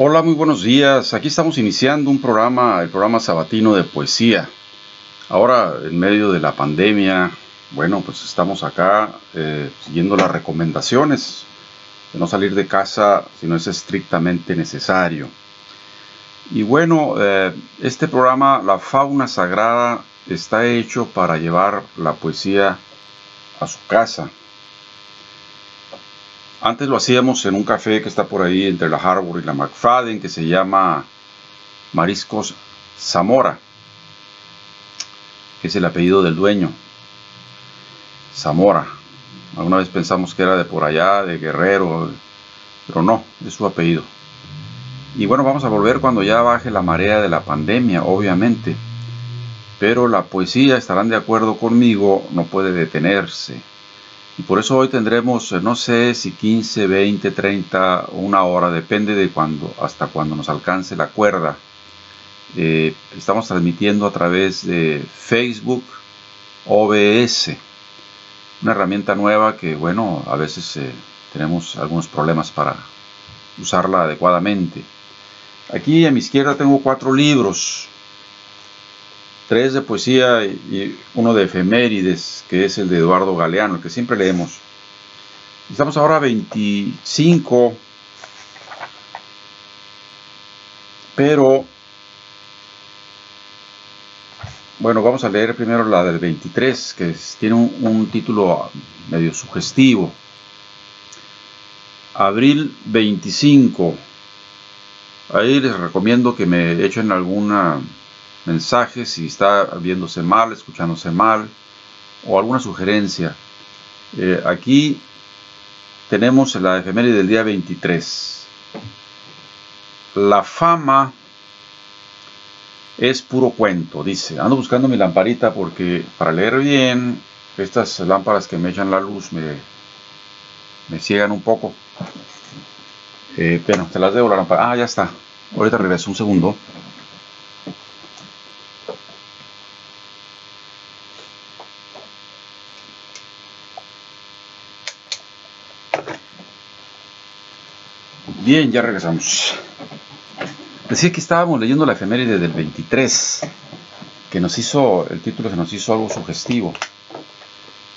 Hola, muy buenos días. Aquí estamos iniciando el programa sabatino de poesía. Ahora, en medio de la pandemia, bueno, pues estamos acá siguiendo las recomendaciones de no salir de casa si no es estrictamente necesario. Y bueno, este programa, La Fauna Sagrada, está hecho para llevar la poesía a su casa. Antes lo hacíamos en un café que está por ahí entre la Harvard y la McFadden, que se llama Mariscos Zamora, que es el apellido del dueño, Zamora. Alguna vez pensamos que era de por allá, de Guerrero, pero no, es su apellido. Y bueno, vamos a volver cuando ya baje la marea de la pandemia, obviamente. Pero la poesía, estarán de acuerdo conmigo, no puede detenerse. Y por eso hoy tendremos, no sé si 15, 20, 30 o una hora, depende de hasta cuando nos alcance la cuerda. Estamos transmitiendo a través de Facebook OBS, una herramienta nueva que, bueno, a veces tenemos algunos problemas para usarla adecuadamente. Aquí a mi izquierda tengo 4 libros, 3 de poesía y uno de efemérides, que es el de Eduardo Galeano, el que siempre leemos. Estamos ahora a 25, pero bueno, vamos a leer primero la del 23, que tiene un título medio sugestivo. Abril 25. Ahí les recomiendo que me echen algún mensaje si está viéndose mal, escuchándose mal, o alguna sugerencia. Aquí tenemos la efeméride del día 23. La fama es puro cuento, dice. Ando buscando mi lamparita porque para leer bien, estas lámparas que me echan la luz me ciegan un poco. Bueno, te las debo la lámpara. Ah, ya está. Ahorita regreso, un segundo. Bien, ya regresamos. Decía que estábamos leyendo la efeméride del 23, que el título se nos hizo algo sugestivo,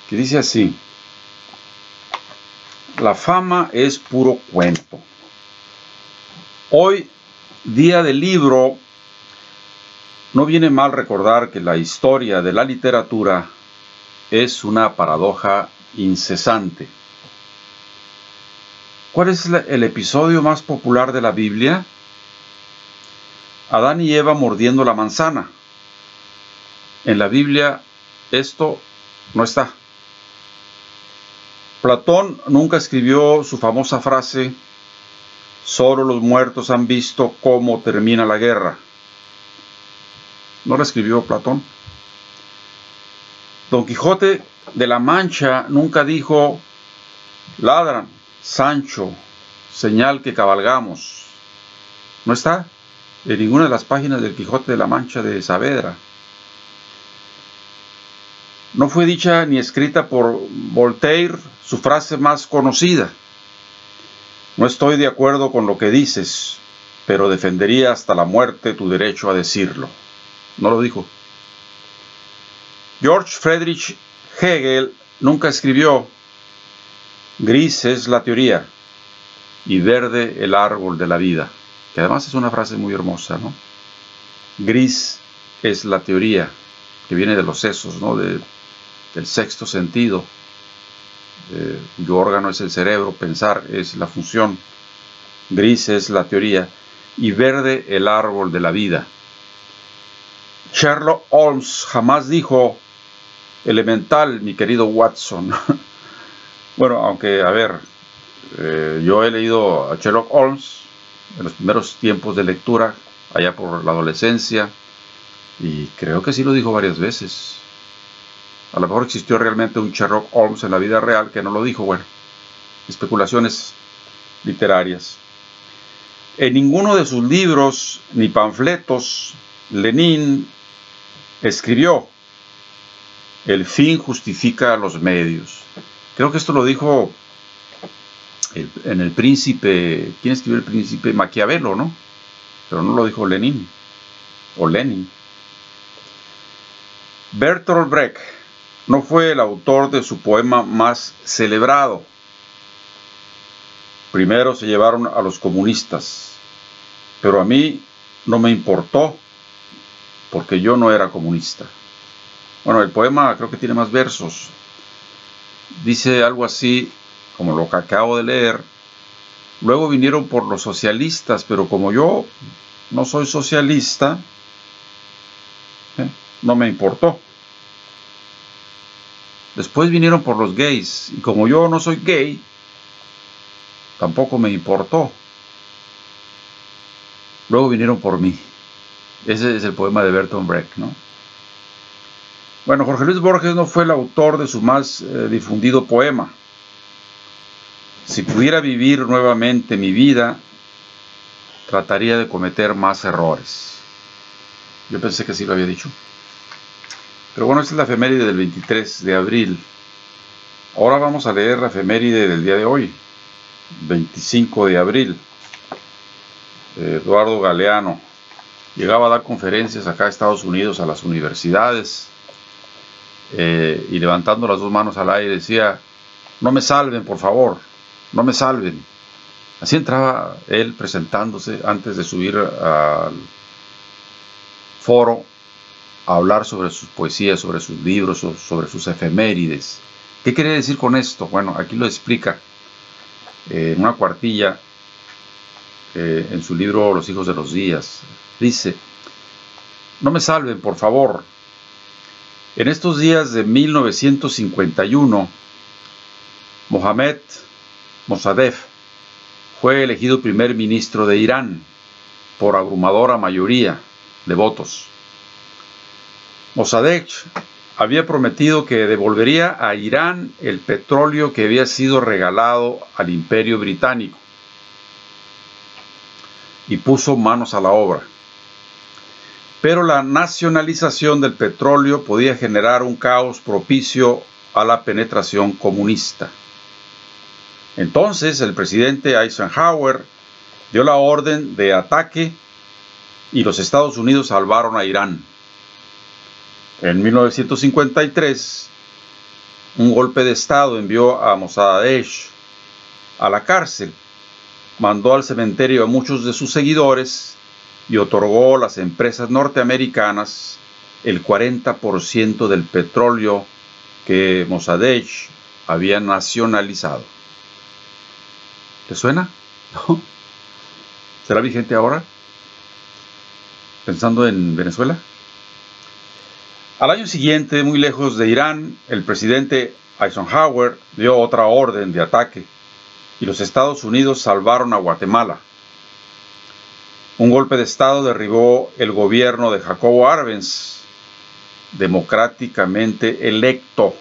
que dice así: la fama es puro cuento. Hoy, día del libro, no viene mal recordar que la historia de la literatura es una paradoja incesante. ¿Cuál es el episodio más popular de la Biblia? Adán y Eva mordiendo la manzana. En la Biblia esto no está. Platón nunca escribió su famosa frase: solo los muertos han visto cómo termina la guerra. ¿No la escribió Platón? Don Quijote de la Mancha nunca dijo: ladran, Sancho, señal que cabalgamos. No está en ninguna de las páginas del Quijote de la Mancha de Saavedra. No fue dicha ni escrita por Voltaire su frase más conocida: no estoy de acuerdo con lo que dices, pero defendería hasta la muerte tu derecho a decirlo. No lo dijo. George Friedrich Hegel nunca escribió: gris es la teoría y verde el árbol de la vida, que además es una frase muy hermosa, ¿no? Gris es la teoría, que viene de los sesos, ¿no? Del sexto sentido. El órgano es el cerebro, pensar es la función. Gris es la teoría y verde el árbol de la vida. Sherlock Holmes jamás dijo: elemental, mi querido Watson. Bueno, aunque, a ver, yo he leído a Sherlock Holmes en los primeros tiempos de lectura, allá por la adolescencia, y creo que sí lo dijo varias veces. A lo mejor existió realmente un Sherlock Holmes en la vida real que no lo dijo. Bueno, especulaciones literarias. En ninguno de sus libros ni panfletos Lenin escribió: el fin justifica los medios. Creo que esto lo dijo en El Príncipe. ¿Quién escribió El Príncipe? Maquiavelo, ¿no? Pero no lo dijo Lenin, o Lenin. Bertolt Brecht no fue el autor de su poema más celebrado. Primero se llevaron a los comunistas, pero a mí no me importó, porque yo no era comunista. Bueno, el poema creo que tiene más versos. Dice algo así, como lo que acabo de leer. Luego vinieron por los socialistas, pero como yo no soy socialista, no me importó. Después vinieron por los gays, y como yo no soy gay, tampoco me importó. Luego vinieron por mí. Ese es el poema de Bertolt Brecht, ¿no? Bueno, Jorge Luis Borges no fue el autor de su más difundido poema. Si pudiera vivir nuevamente mi vida, trataría de cometer más errores. Yo pensé que sí lo había dicho. Pero bueno, esta es la efeméride del 23 de abril. Ahora vamos a leer la efeméride del día de hoy, 25 de abril. Eduardo Galeano llegaba a dar conferencias acá a Estados Unidos, a las universidades, y levantando las dos manos al aire decía: no me salven, por favor, no me salven. Así entraba él presentándose antes de subir al foro a hablar sobre sus poesías, sobre sus libros, sobre sus efemérides. ¿Qué quería decir con esto? Bueno, aquí lo explica en una cuartilla en su libro Los hijos de los días. Dice: no me salven, por favor. En estos días de 1951, Mohammad Mossadegh fue elegido primer ministro de Irán por abrumadora mayoría de votos. Mossadegh había prometido que devolvería a Irán el petróleo que había sido regalado al Imperio Británico y puso manos a la obra. Pero la nacionalización del petróleo podía generar un caos propicio a la penetración comunista. Entonces el presidente Eisenhower dio la orden de ataque y los Estados Unidos salvaron a Irán. En 1953, un golpe de Estado envió a Mossadegh a la cárcel, mandó al cementerio a muchos de sus seguidores y otorgó a las empresas norteamericanas el 40% del petróleo que Mossadegh había nacionalizado. ¿Te suena? ¿No? ¿Será vigente ahora? Pensando en Venezuela. Al año siguiente, muy lejos de Irán, el presidente Eisenhower dio otra orden de ataque y los Estados Unidos salvaron a Guatemala. Un golpe de Estado derribó el gobierno de Jacobo Arbenz, democráticamente electo,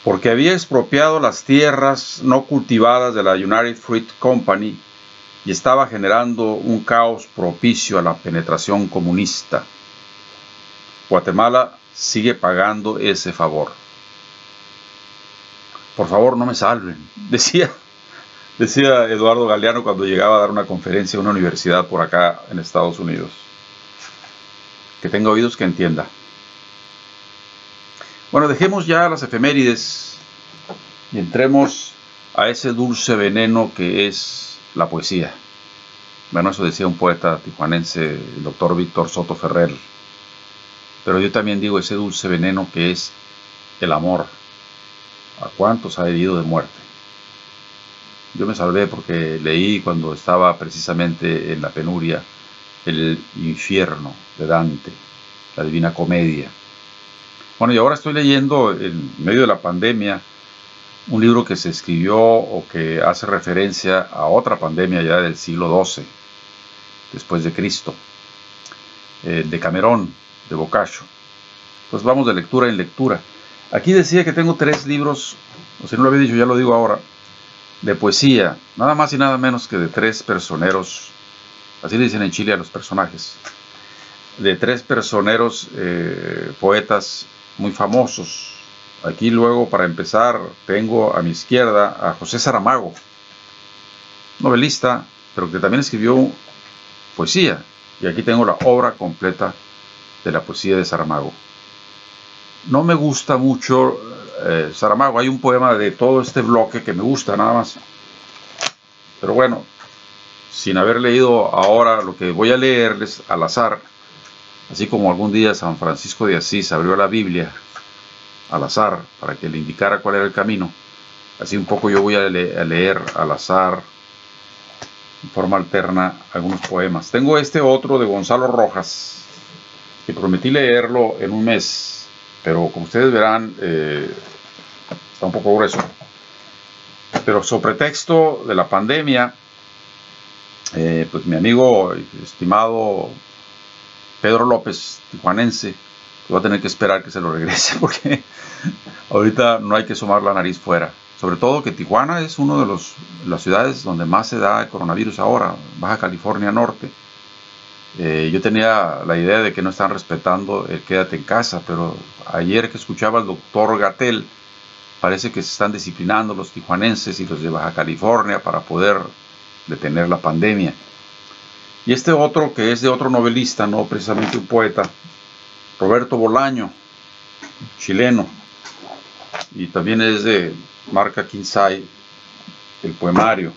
porque había expropiado las tierras no cultivadas de la United Fruit Company y estaba generando un caos propicio a la penetración comunista. Guatemala sigue pagando ese favor. Por favor, no me salven, decía Eduardo Galeano cuando llegaba a dar una conferencia en una universidad por acá en Estados Unidos. Que tenga oídos que entienda. Bueno, dejemos ya las efemérides y entremos a ese dulce veneno que es la poesía. Bueno, eso decía un poeta tijuanense, el doctor Víctor Soto Ferrer. Pero yo también digo ese dulce veneno que es el amor. ¿A cuántos ha herido de muerte? Yo me salvé porque leí cuando estaba precisamente en la penuria el infierno de Dante, la Divina Comedia. Bueno, y ahora estoy leyendo en medio de la pandemia un libro que se escribió o que hace referencia a otra pandemia ya del siglo XII, después de Cristo, de Camerón, de Boccaccio. Pues vamos de lectura en lectura. Aquí decía que tengo 3 libros, o si no lo había dicho ya lo digo ahora, de poesía, nada más y nada menos que de 3 personeros, así le dicen en Chile a los personajes, de 3 personeros poetas muy famosos. Aquí luego, para empezar, tengo a mi izquierda a José Saramago, novelista, pero que también escribió poesía. Y aquí tengo la obra completa de la poesía de Saramago. No me gusta mucho Saramago. Hay un poema de todo este bloque que me gusta nada más. Pero bueno, sin haber leído ahora lo que voy a leerles al azar, así como algún día San Francisco de Asís abrió la Biblia al azar para que le indicara cuál era el camino, así un poco yo voy a leer al azar, en forma alterna, algunos poemas. Tengo este otro de Gonzalo Rojas, que prometí leerlo en un mes, pero como ustedes verán, está un poco grueso. Pero sobre pretexto de la pandemia, pues mi amigo estimado Pedro López, tijuanense, va a tener que esperar que se lo regrese, porque ahorita no hay que asomar la nariz fuera. Sobre todo que Tijuana es una de las ciudades donde más se da el coronavirus ahora, Baja California Norte. Yo tenía la idea de que no están respetando el quédate en casa, pero ayer que escuchaba al doctor Gatell, parece que se están disciplinando los tijuanenses y los de Baja California para poder detener la pandemia. Y este otro, que es de otro novelista, no precisamente un poeta, Roberto Bolaño, chileno, y también es de marca Kinsay, el poemario.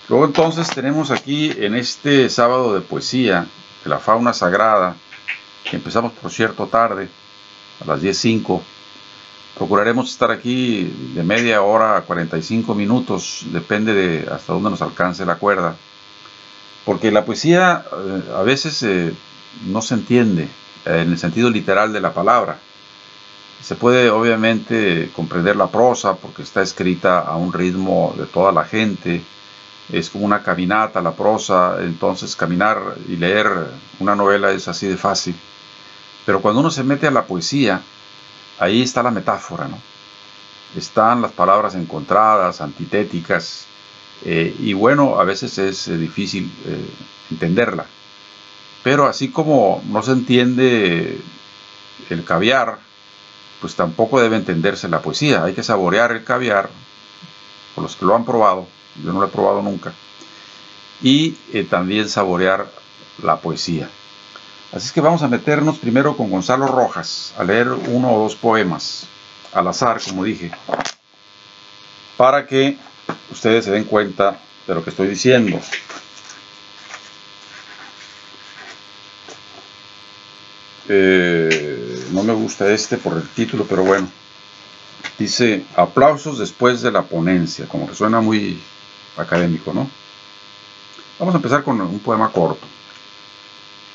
Luego entonces tenemos aquí en este sábado de poesía de la fauna sagrada, que empezamos por cierto tarde, a las 10:05. Procuraremos estar aquí de media hora a 45 minutos, depende de hasta dónde nos alcance la cuerda, porque la poesía a veces no se entiende en el sentido literal de la palabra. Se puede obviamente comprender la prosa porque está escrita a un ritmo de toda la gente, es como una caminata la prosa, entonces caminar y leer una novela es así de fácil. Pero cuando uno se mete a la poesía, ahí está la metáfora, ¿no? Están las palabras encontradas, antitéticas, y bueno, a veces es difícil entenderla. Pero así como no se entiende el caviar, pues tampoco debe entenderse la poesía. Hay que saborear el caviar, por los que lo han probado, yo no lo he probado nunca, y también saborear la poesía. Así es que vamos a meternos primero con Gonzalo Rojas, a leer uno o dos poemas, al azar, como dije, para que ustedes se den cuenta de lo que estoy diciendo. No me gusta este por el título, pero bueno. Dice, aplausos después de la ponencia, como que suena muy académico, ¿no? Vamos a empezar con un poema corto.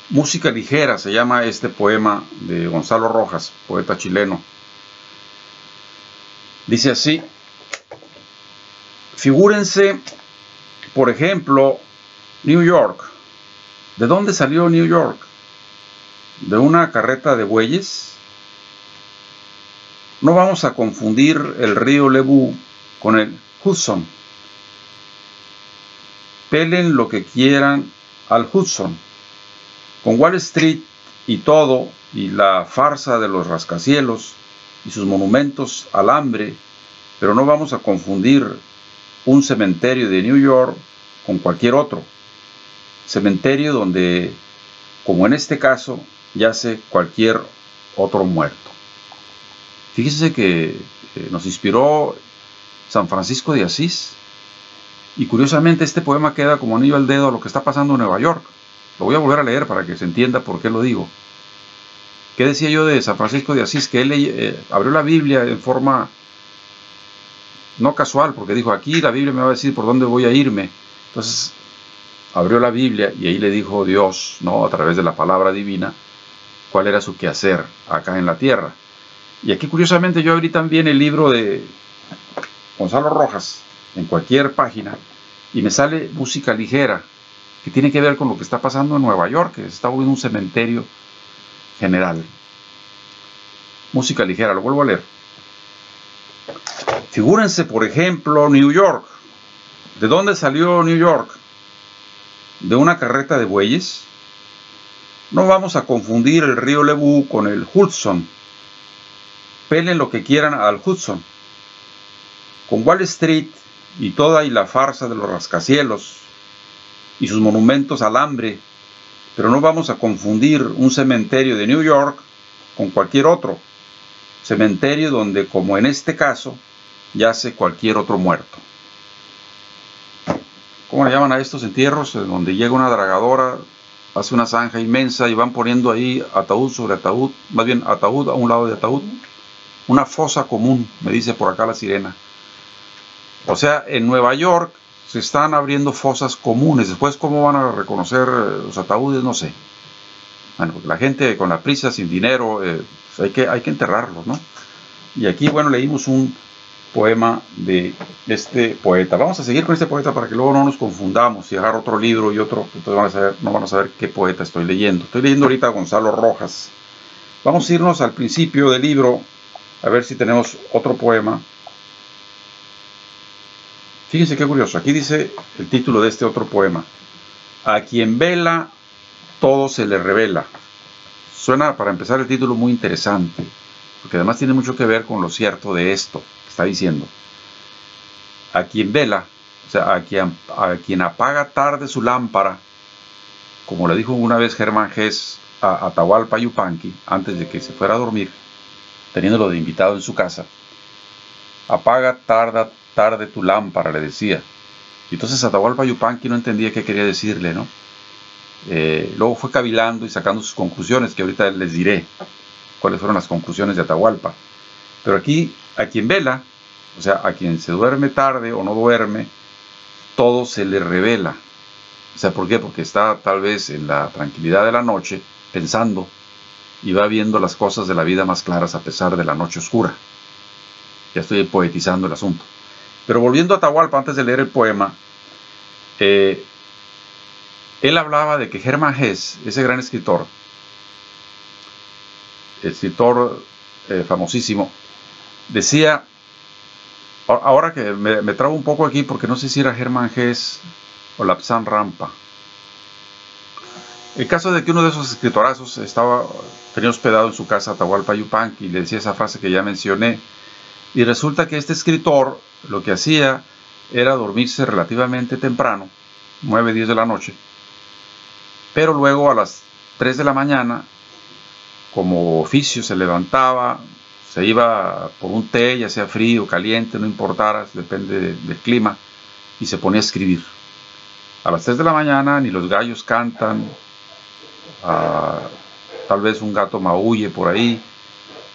Música ligera se llama este poema de Gonzalo Rojas, poeta chileno. Dice así: figúrense, por ejemplo, New York. ¿De dónde salió New York? ¿De una carreta de bueyes? No vamos a confundir el río Lebu con el Hudson. Pelen lo que quieran al Hudson. Con Wall Street y todo, y la farsa de los rascacielos y sus monumentos al hambre, pero no vamos a confundir un cementerio de New York con cualquier otro. Cementerio donde, como en este caso, yace cualquier otro muerto. Fíjense que nos inspiró San Francisco de Asís, y curiosamente este poema queda como anillo al dedo a lo que está pasando en Nueva York. Lo voy a volver a leer para que se entienda por qué lo digo. ¿Qué decía yo de San Francisco de Asís? Que él abrió la Biblia en forma no casual, porque dijo, aquí la Biblia me va a decir por dónde voy a irme. Entonces abrió la Biblia y ahí le dijo Dios, ¿no?, a través de la palabra divina, cuál era su quehacer acá en la tierra. Y aquí curiosamente yo abrí también el libro de Gonzalo Rojas en cualquier página y me sale música ligera, que tiene que ver con lo que está pasando en Nueva York, que se está volviendo un cementerio general. Música ligera, lo vuelvo a leer. Figúrense, por ejemplo, New York. ¿De dónde salió New York? ¿De una carreta de bueyes? No vamos a confundir el río Lebu con el Hudson. Pelen lo que quieran al Hudson. Con Wall Street y toda y la farsa de los rascacielos y sus monumentos al hambre, pero no vamos a confundir un cementerio de New York con cualquier otro cementerio donde, como en este caso, yace cualquier otro muerto. ¿Cómo le llaman a estos entierros? Donde llega una dragadora, hace una zanja inmensa y van poniendo ahí ataúd sobre ataúd, más bien ataúd a un lado de ataúd. Una fosa común, me dice por acá la sirena. O sea, en Nueva York se están abriendo fosas comunes. Después, ¿cómo van a reconocer los ataúdes? No sé. Bueno, porque la gente con la prisa, sin dinero, pues hay que enterrarlos, ¿no? Y aquí, bueno, leímos un poema de este poeta. Vamos a seguir con este poeta para que luego no nos confundamos y agarro otro libro y otro, entonces no van a saber qué poeta estoy leyendo. Estoy leyendo ahorita a Gonzalo Rojas. Vamos a irnos al principio del libro, a ver si tenemos otro poema. Fíjense qué curioso, aquí dice el título de este otro poema: a quien vela, todo se le revela. Suena, para empezar, el título muy interesante, porque además tiene mucho que ver con lo cierto de esto que está diciendo. A quien vela, o sea, a quien apaga tarde su lámpara, como le dijo una vez Germán Gess a Atahualpa Yupanqui, antes de que se fuera a dormir, teniéndolo de invitado en su casa. Apaga tarde tu lámpara, le decía. Y entonces Atahualpa Yupanqui no entendía qué quería decirle, ¿no? Luego fue cavilando y sacando sus conclusiones, que ahorita les diré cuáles fueron las conclusiones de Atahualpa. Pero aquí, a quien vela, o sea, a quien se duerme tarde o no duerme, todo se le revela. O sea, ¿por qué? Porque está tal vez en la tranquilidad de la noche, pensando, y va viendo las cosas de la vida más claras a pesar de la noche oscura. Ya estoy poetizando el asunto. Pero volviendo a Atahualpa, antes de leer el poema, él hablaba de que Germán Gess, ese gran escritor famosísimo, decía, ahora que me trabo un poco aquí porque no sé si era Germán Gess o Lapsan Rampa. El caso de que uno de esos escritorazos tenía hospedado en su casa Atahualpa Yupanqui y le decía esa frase que ya mencioné, y resulta que este escritor lo que hacía era dormirse relativamente temprano, 9, 10 de la noche, pero luego a las 3 de la mañana, como oficio, se levantaba, se iba por un té, ya sea frío o caliente, no importara, depende del clima, y se ponía a escribir. A las 3 de la mañana ni los gallos cantan, tal vez un gato maulle por ahí,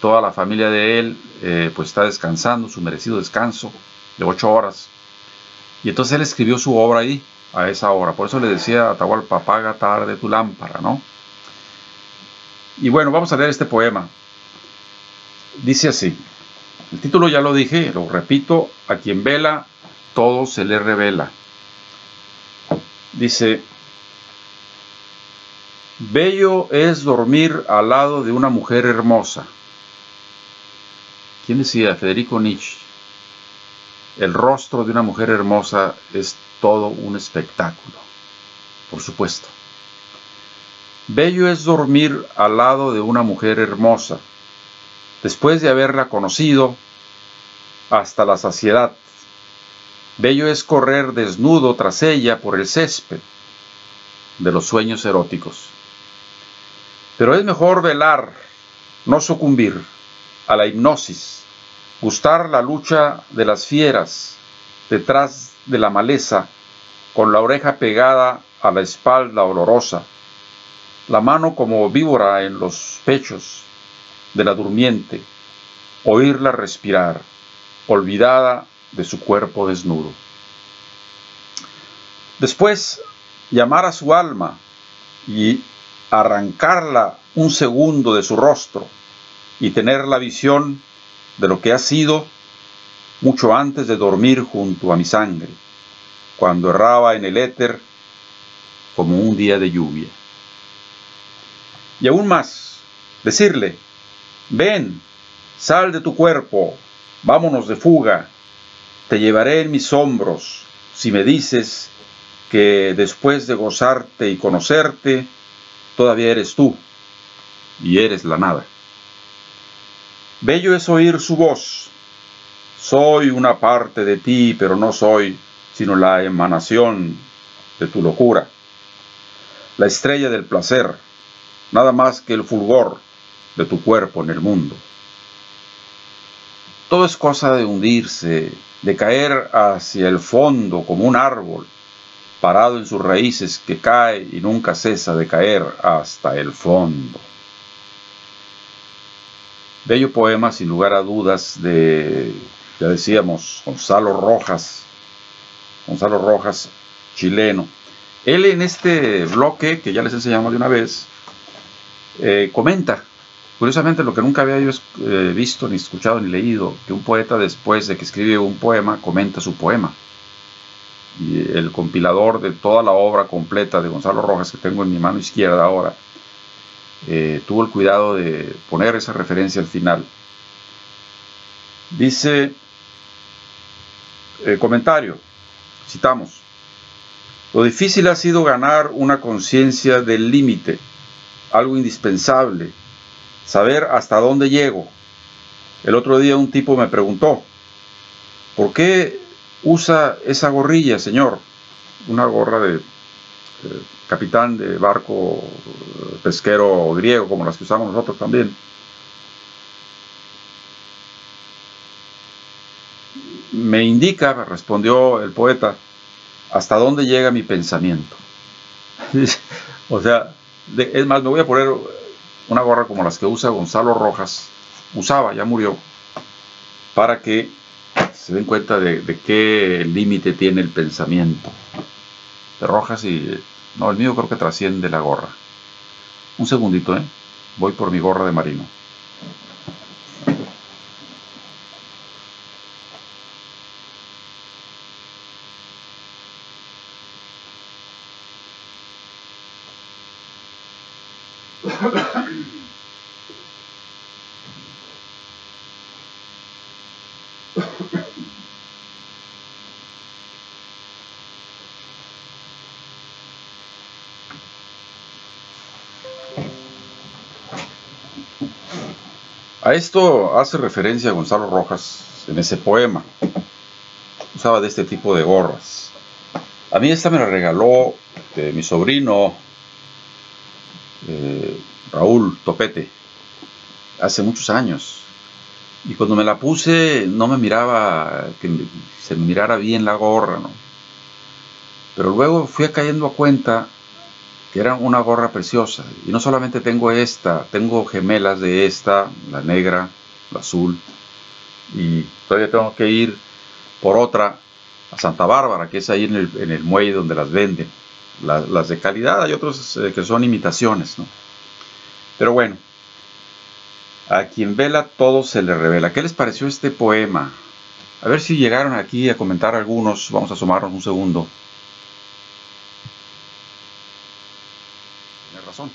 toda la familia de él pues está descansando, su merecido descanso de 8 horas. Y entonces él escribió su obra ahí, a esa hora. Por eso le decía a Atahualpa, apaga tarde tu lámpara, ¿no? Y bueno, vamos a leer este poema. Dice así, el título ya lo dije, lo repito: a quien vela, todo se le revela. Dice: bello es dormir al lado de una mujer hermosa. ¿Quién decía? Federico Nietzsche. El rostro de una mujer hermosa es todo un espectáculo, por supuesto. Bello es dormir al lado de una mujer hermosa, después de haberla conocido hasta la saciedad. Bello es correr desnudo tras ella por el césped de los sueños eróticos. Pero es mejor velar, no sucumbir a la hipnosis, gustar la lucha de las fieras detrás de la maleza, con la oreja pegada a la espalda olorosa, la mano como víbora en los pechos de la durmiente, oírla respirar, olvidada de su cuerpo desnudo. Después, llamar a su alma y arrancarla un segundo de su rostro y tener la visión de lo que ha sido mucho antes de dormir junto a mi sangre, cuando erraba en el éter como un día de lluvia. Y aún más, decirle: ven, sal de tu cuerpo, vámonos de fuga, te llevaré en mis hombros, si me dices que después de gozarte y conocerte, todavía eres tú, y eres la nada. Bello es oír su voz, Soy una parte de ti, pero no soy sino la emanación de tu locura. La estrella del placer, nada más que el fulgor de tu cuerpo en el mundo. Todo es cosa de hundirse, de caer hacia el fondo como un árbol, parado en sus raíces que cae y nunca cesa de caer hasta el fondo. Bello poema, sin lugar a dudas, de, ya decíamos, Gonzalo Rojas, chileno. Él en este bloque, que ya les enseñamos de una vez, comenta, curiosamente lo que nunca había yo visto, ni escuchado, ni leído, que un poeta después de que escribe un poema, comenta su poema. Y el compilador de toda la obra completa de Gonzalo Rojas, que tengo en mi mano izquierda ahora, tuvo el cuidado de poner esa referencia al final. Dice, comentario, citamos: lo difícil ha sido ganar una conciencia del límite, algo indispensable, saber hasta dónde llego. El otro día un tipo me preguntó: ¿por qué usa esa gorrilla, señor? Una gorra de capitán de barco pesquero griego, como las que usamos nosotros también. Me indica, respondió el poeta, hasta dónde llega mi pensamiento. O sea, es más, me voy a poner una gorra como las que usa Gonzalo Rojas, usaba, ya murió, para que se den cuenta de qué límite tiene el pensamiento de Rojas. Y no, el mío creo que trasciende la gorra. Un segundito, voy por mi gorra de marino. A esto hace referencia Gonzalo Rojas en ese poema. Usaba de este tipo de gorras. A mí esta me la regaló mi sobrino Raúl Topete hace muchos años. Y cuando me la puse no me miraba que se me mirara bien la gorra, ¿no? Pero luego fui cayendo a cuenta que era una gorra preciosa. Y no solamente tengo esta, tengo gemelas de esta, la negra, la azul, y todavía tengo que ir por otra a Santa Bárbara, que es ahí en el muelle donde las venden. Las de calidad, hay otros que son imitaciones, ¿no? Pero bueno, a quien vela todo se le revela. ¿Qué les pareció este poema? A ver si llegaron aquí a comentar algunos. Vamos a asomarnos un segundo. Tienes razón.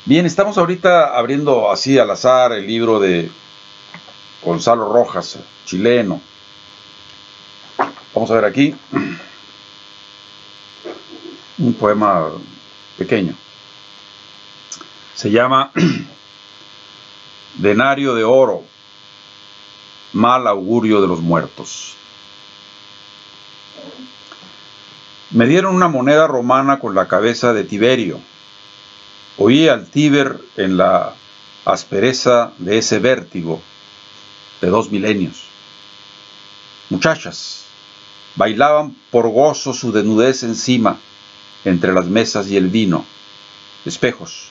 Bien, estamos ahorita abriendo así al azar el libro de Gonzalo Rojas, chileno. Vamos a ver aquí un poema pequeño. Se llama Denario de oro, mal augurio de los muertos. Me dieron una moneda romana con la cabeza de Tiberio. Oí al Tíber en la aspereza de ese vértigo de 2 milenios. Muchachas bailaban por gozo su desnudez encima, entre las mesas y el vino, espejos,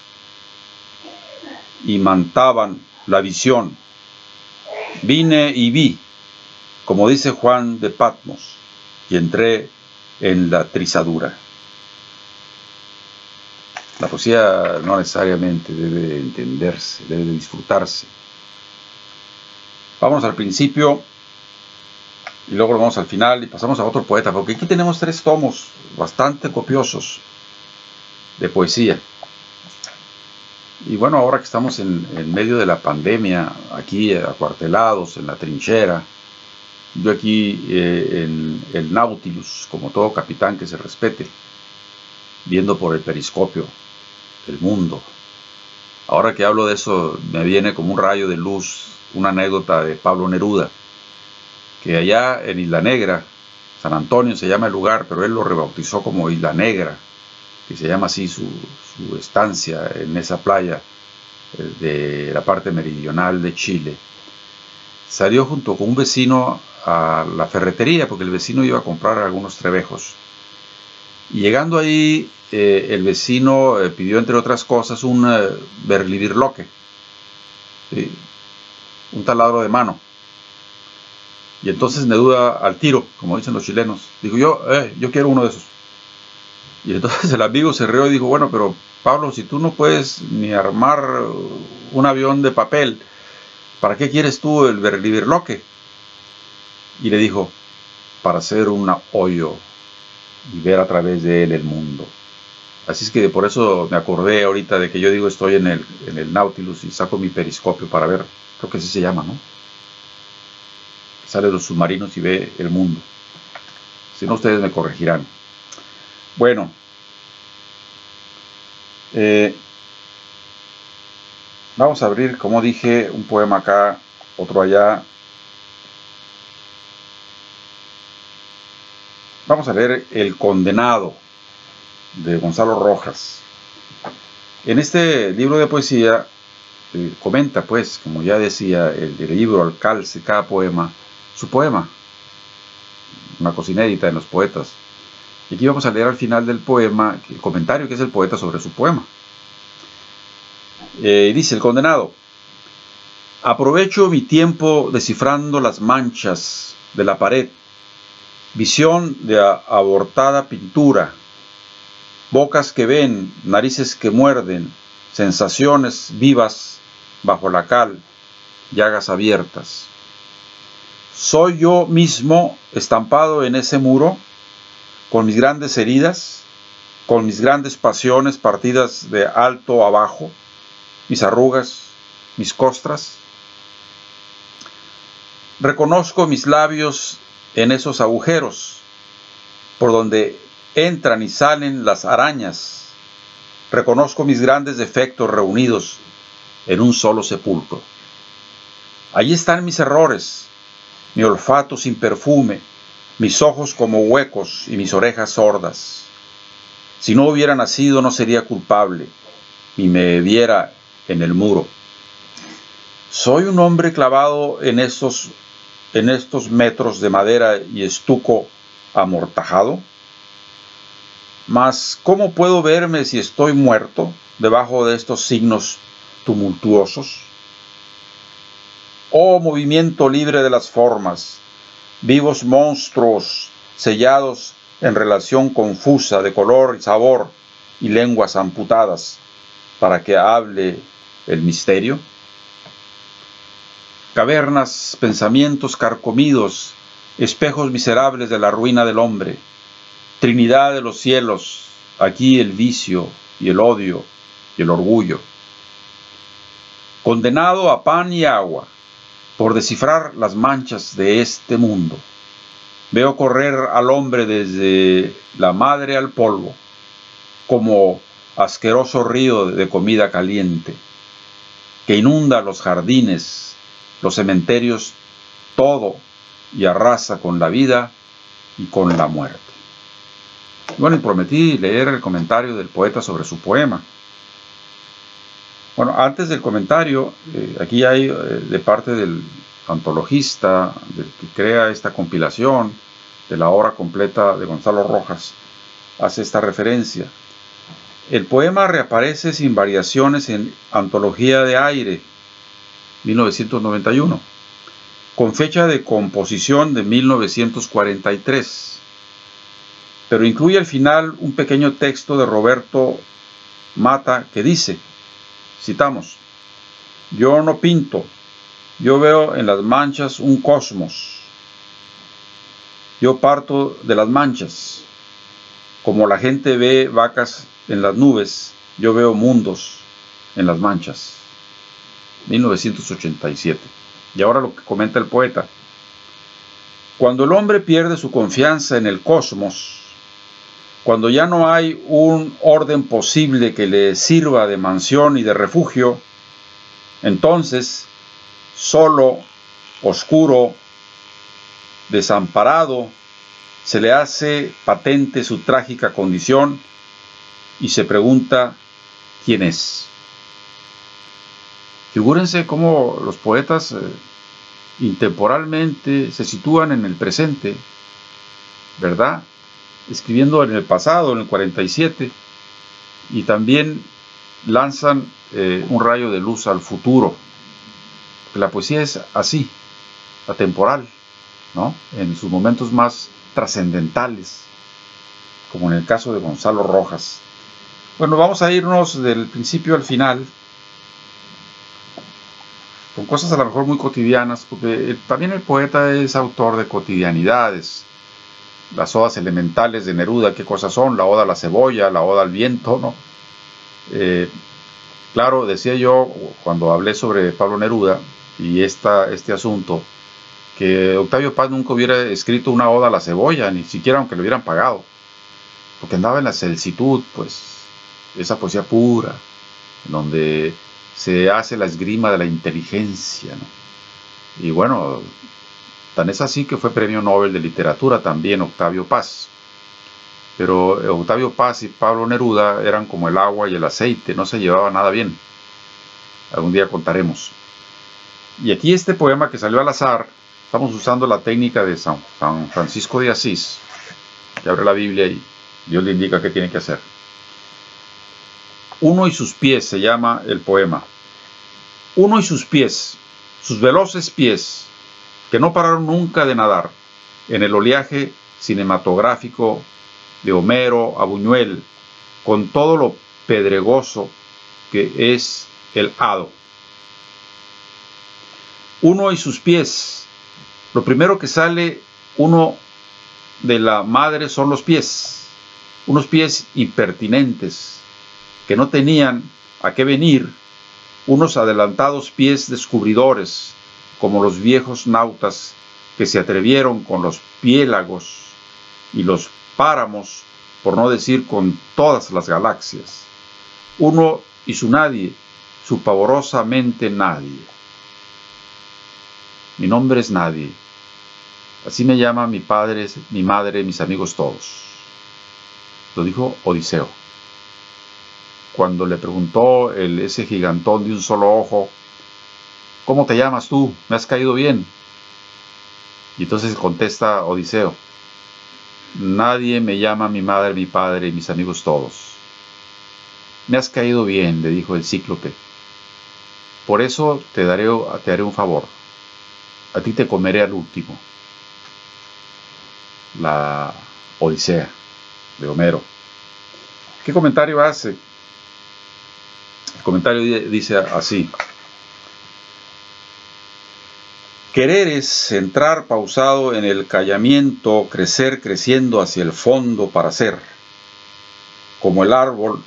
y mantaban la visión. Vine y vi, como dice Juan de Patmos, y entré en la trizadura. La poesía no necesariamente debe entenderse, debe disfrutarse. Vamos al principio y luego lo vamos al final y pasamos a otro poeta, porque aquí tenemos 3 tomos bastante copiosos de poesía. Y bueno, ahora que estamos en medio de la pandemia, aquí acuartelados en la trinchera, yo aquí en el Nautilus, como todo capitán que se respete, viendo por el periscopio el mundo. Ahora que hablo de eso, me viene como un rayo de luz una anécdota de Pablo Neruda, que allá en Isla Negra, San Antonio se llama el lugar, pero él lo rebautizó como Isla Negra, que se llama así su estancia en esa playa de la parte meridional de Chile. Salió junto con un vecino a la ferretería, porque el vecino iba a comprar algunos trebejos. Y llegando ahí, el vecino pidió, entre otras cosas, un berlibirloque, ¿sí? Un taladro de mano. Y entonces Neruda, al tiro, como dicen los chilenos, dijo: yo quiero uno de esos. Y entonces el amigo se rió y dijo: bueno, pero Pablo, si tú no puedes ni armar un avión de papel, ¿para qué quieres tú el berlibirloque? Y le dijo: para hacer un hoyo y ver a través de él el mundo. Así es que por eso me acordé ahorita de que yo digo estoy en el Nautilus y saco mi periscopio para ver, creo que así se llama, ¿no? Sale de los submarinos y ve el mundo. Si no, ustedes me corregirán. Bueno, vamos a abrir, como dije, un poema acá, otro allá. Vamos a leer El Condenado, de Gonzalo Rojas. En este libro de poesía comenta, pues, como ya decía, el libro al calce, cada poema, su poema, una cosa inédita en los poetas. Y aquí vamos a leer al final del poema el comentario que es el poeta sobre su poema. Dice El Condenado: aprovecho mi tiempo descifrando las manchas de la pared, visión de abortada pintura, bocas que ven, narices que muerden, sensaciones vivas bajo la cal, llagas abiertas. ¿Soy yo mismo estampado en ese muro, con mis grandes heridas, con mis grandes pasiones partidas de alto a bajo, mis arrugas, mis costras? Reconozco mis labios en esos agujeros, por donde entran y salen las arañas. Reconozco mis grandes defectos reunidos en un solo sepulcro. Allí están mis errores, mi olfato sin perfume, mis ojos como huecos y mis orejas sordas. Si no hubiera nacido no sería culpable, y me viera en el muro. Soy un hombre clavado en estos metros de madera y estuco amortajado. Mas, ¿cómo puedo verme si estoy muerto debajo de estos signos tumultuosos? Oh movimiento libre de las formas, vivos monstruos sellados en relación confusa de color y sabor y lenguas amputadas para que hable el misterio. Cavernas, pensamientos carcomidos, espejos miserables de la ruina del hombre, Trinidad de los cielos, aquí el vicio y el odio y el orgullo. Condenado a pan y agua por descifrar las manchas de este mundo, veo correr al hombre desde la madre al polvo, como asqueroso río de comida caliente, que inunda los jardines, los cementerios, todo, y arrasa con la vida y con la muerte. Bueno, y prometí leer el comentario del poeta sobre su poema. Bueno, antes del comentario, aquí hay de parte del antologista, del que crea esta compilación de la obra completa de Gonzalo Rojas, hace esta referencia. El poema reaparece sin variaciones en Antología de Aire, 1991, con fecha de composición de 1943. Pero incluye al final un pequeño texto de Roberto Mata que dice, citamos: yo no pinto, yo veo en las manchas un cosmos. Yo parto de las manchas. Como la gente ve vacas en las nubes, yo veo mundos en las manchas. 1987. Y ahora lo que comenta el poeta. Cuando el hombre pierde su confianza en el cosmos, cuando ya no hay un orden posible que le sirva de mansión y de refugio, entonces solo, oscuro, desamparado, se le hace patente su trágica condición y se pregunta quién es. Figúrense cómo los poetas intemporalmente se sitúan en el presente, ¿verdad? Escribiendo en el pasado, en el 47, y también lanzan un rayo de luz al futuro. Porque la poesía es así, atemporal, ¿no? En sus momentos más trascendentales, como en el caso de Gonzalo Rojas. Bueno, vamos a irnos del principio al final, con cosas a lo mejor muy cotidianas, porque también el poeta es autor de cotidianidades. Las odas elementales de Neruda, ¿qué cosas son? La oda a la cebolla, la oda al viento, ¿no? Claro, decía yo cuando hablé sobre Pablo Neruda y este asunto, que Octavio Paz nunca hubiera escrito una oda a la cebolla, ni siquiera aunque le hubieran pagado, porque andaba en la celsitud, pues, esa poesía pura, en donde se hace la esgrima de la inteligencia, ¿no? Y bueno, tan es así que fue premio Nobel de Literatura también Octavio Paz. Pero Octavio Paz y Pablo Neruda eran como el agua y el aceite, no se llevaban nada bien. Algún día contaremos. Y aquí este poema que salió al azar, estamos usando la técnica de San Francisco de Asís, que abre la Biblia y Dios le indica qué tiene que hacer. Uno y sus pies se llama el poema. Uno y sus pies, sus veloces pies, que no pararon nunca de nadar en el oleaje cinematográfico de Homero a Buñuel, con todo lo pedregoso que es el hado. Uno y sus pies, lo primero que sale uno de la madre son los pies, unos pies impertinentes, que no tenían a qué venir, unos adelantados pies descubridores, como los viejos nautas que se atrevieron con los piélagos y los páramos, por no decir con todas las galaxias. Uno y su nadie, su pavorosamente nadie. Mi nombre es nadie. Así me llama mi padre, mi madre, mis amigos todos. Lo dijo Odiseo. Cuando le preguntó ese gigantón de un solo ojo, ¿cómo te llamas tú? ¿Me has caído bien? Y entonces contesta Odiseo, nadie me llama mi madre, mi padre y mis amigos todos. Me has caído bien, le dijo el cíclope. Por eso te haré un favor. A ti te comeré al último. La Odisea de Homero. ¿Qué comentario hace? El comentario dice así. Querer es entrar pausado en el callamiento, crecer creciendo hacia el fondo para ser, como el árbol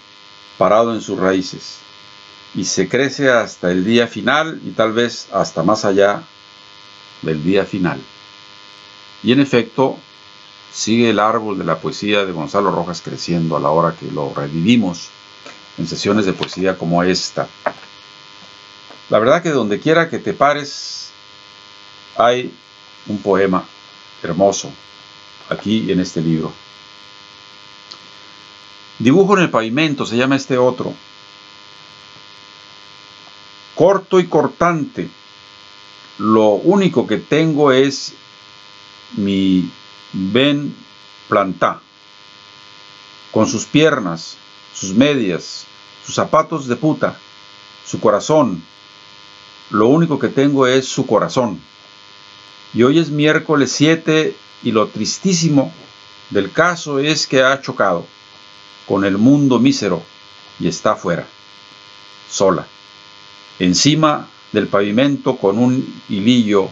parado en sus raíces, y se crece hasta el día final y tal vez hasta más allá del día final. Y en efecto, sigue el árbol de la poesía de Gonzalo Rojas creciendo a la hora que lo revivimos en sesiones de poesía como esta. La verdad que donde quiera que te pares, hay un poema hermoso aquí en este libro. Dibujo en el pavimento se llama este otro. Corto y cortante. Lo único que tengo es mi Ben Plantá, con sus piernas, sus medias, sus zapatos de puta, su corazón. Lo único que tengo es su corazón. Y hoy es miércoles 7 y lo tristísimo del caso es que ha chocado con el mundo mísero y está afuera, sola, encima del pavimento con un hilillo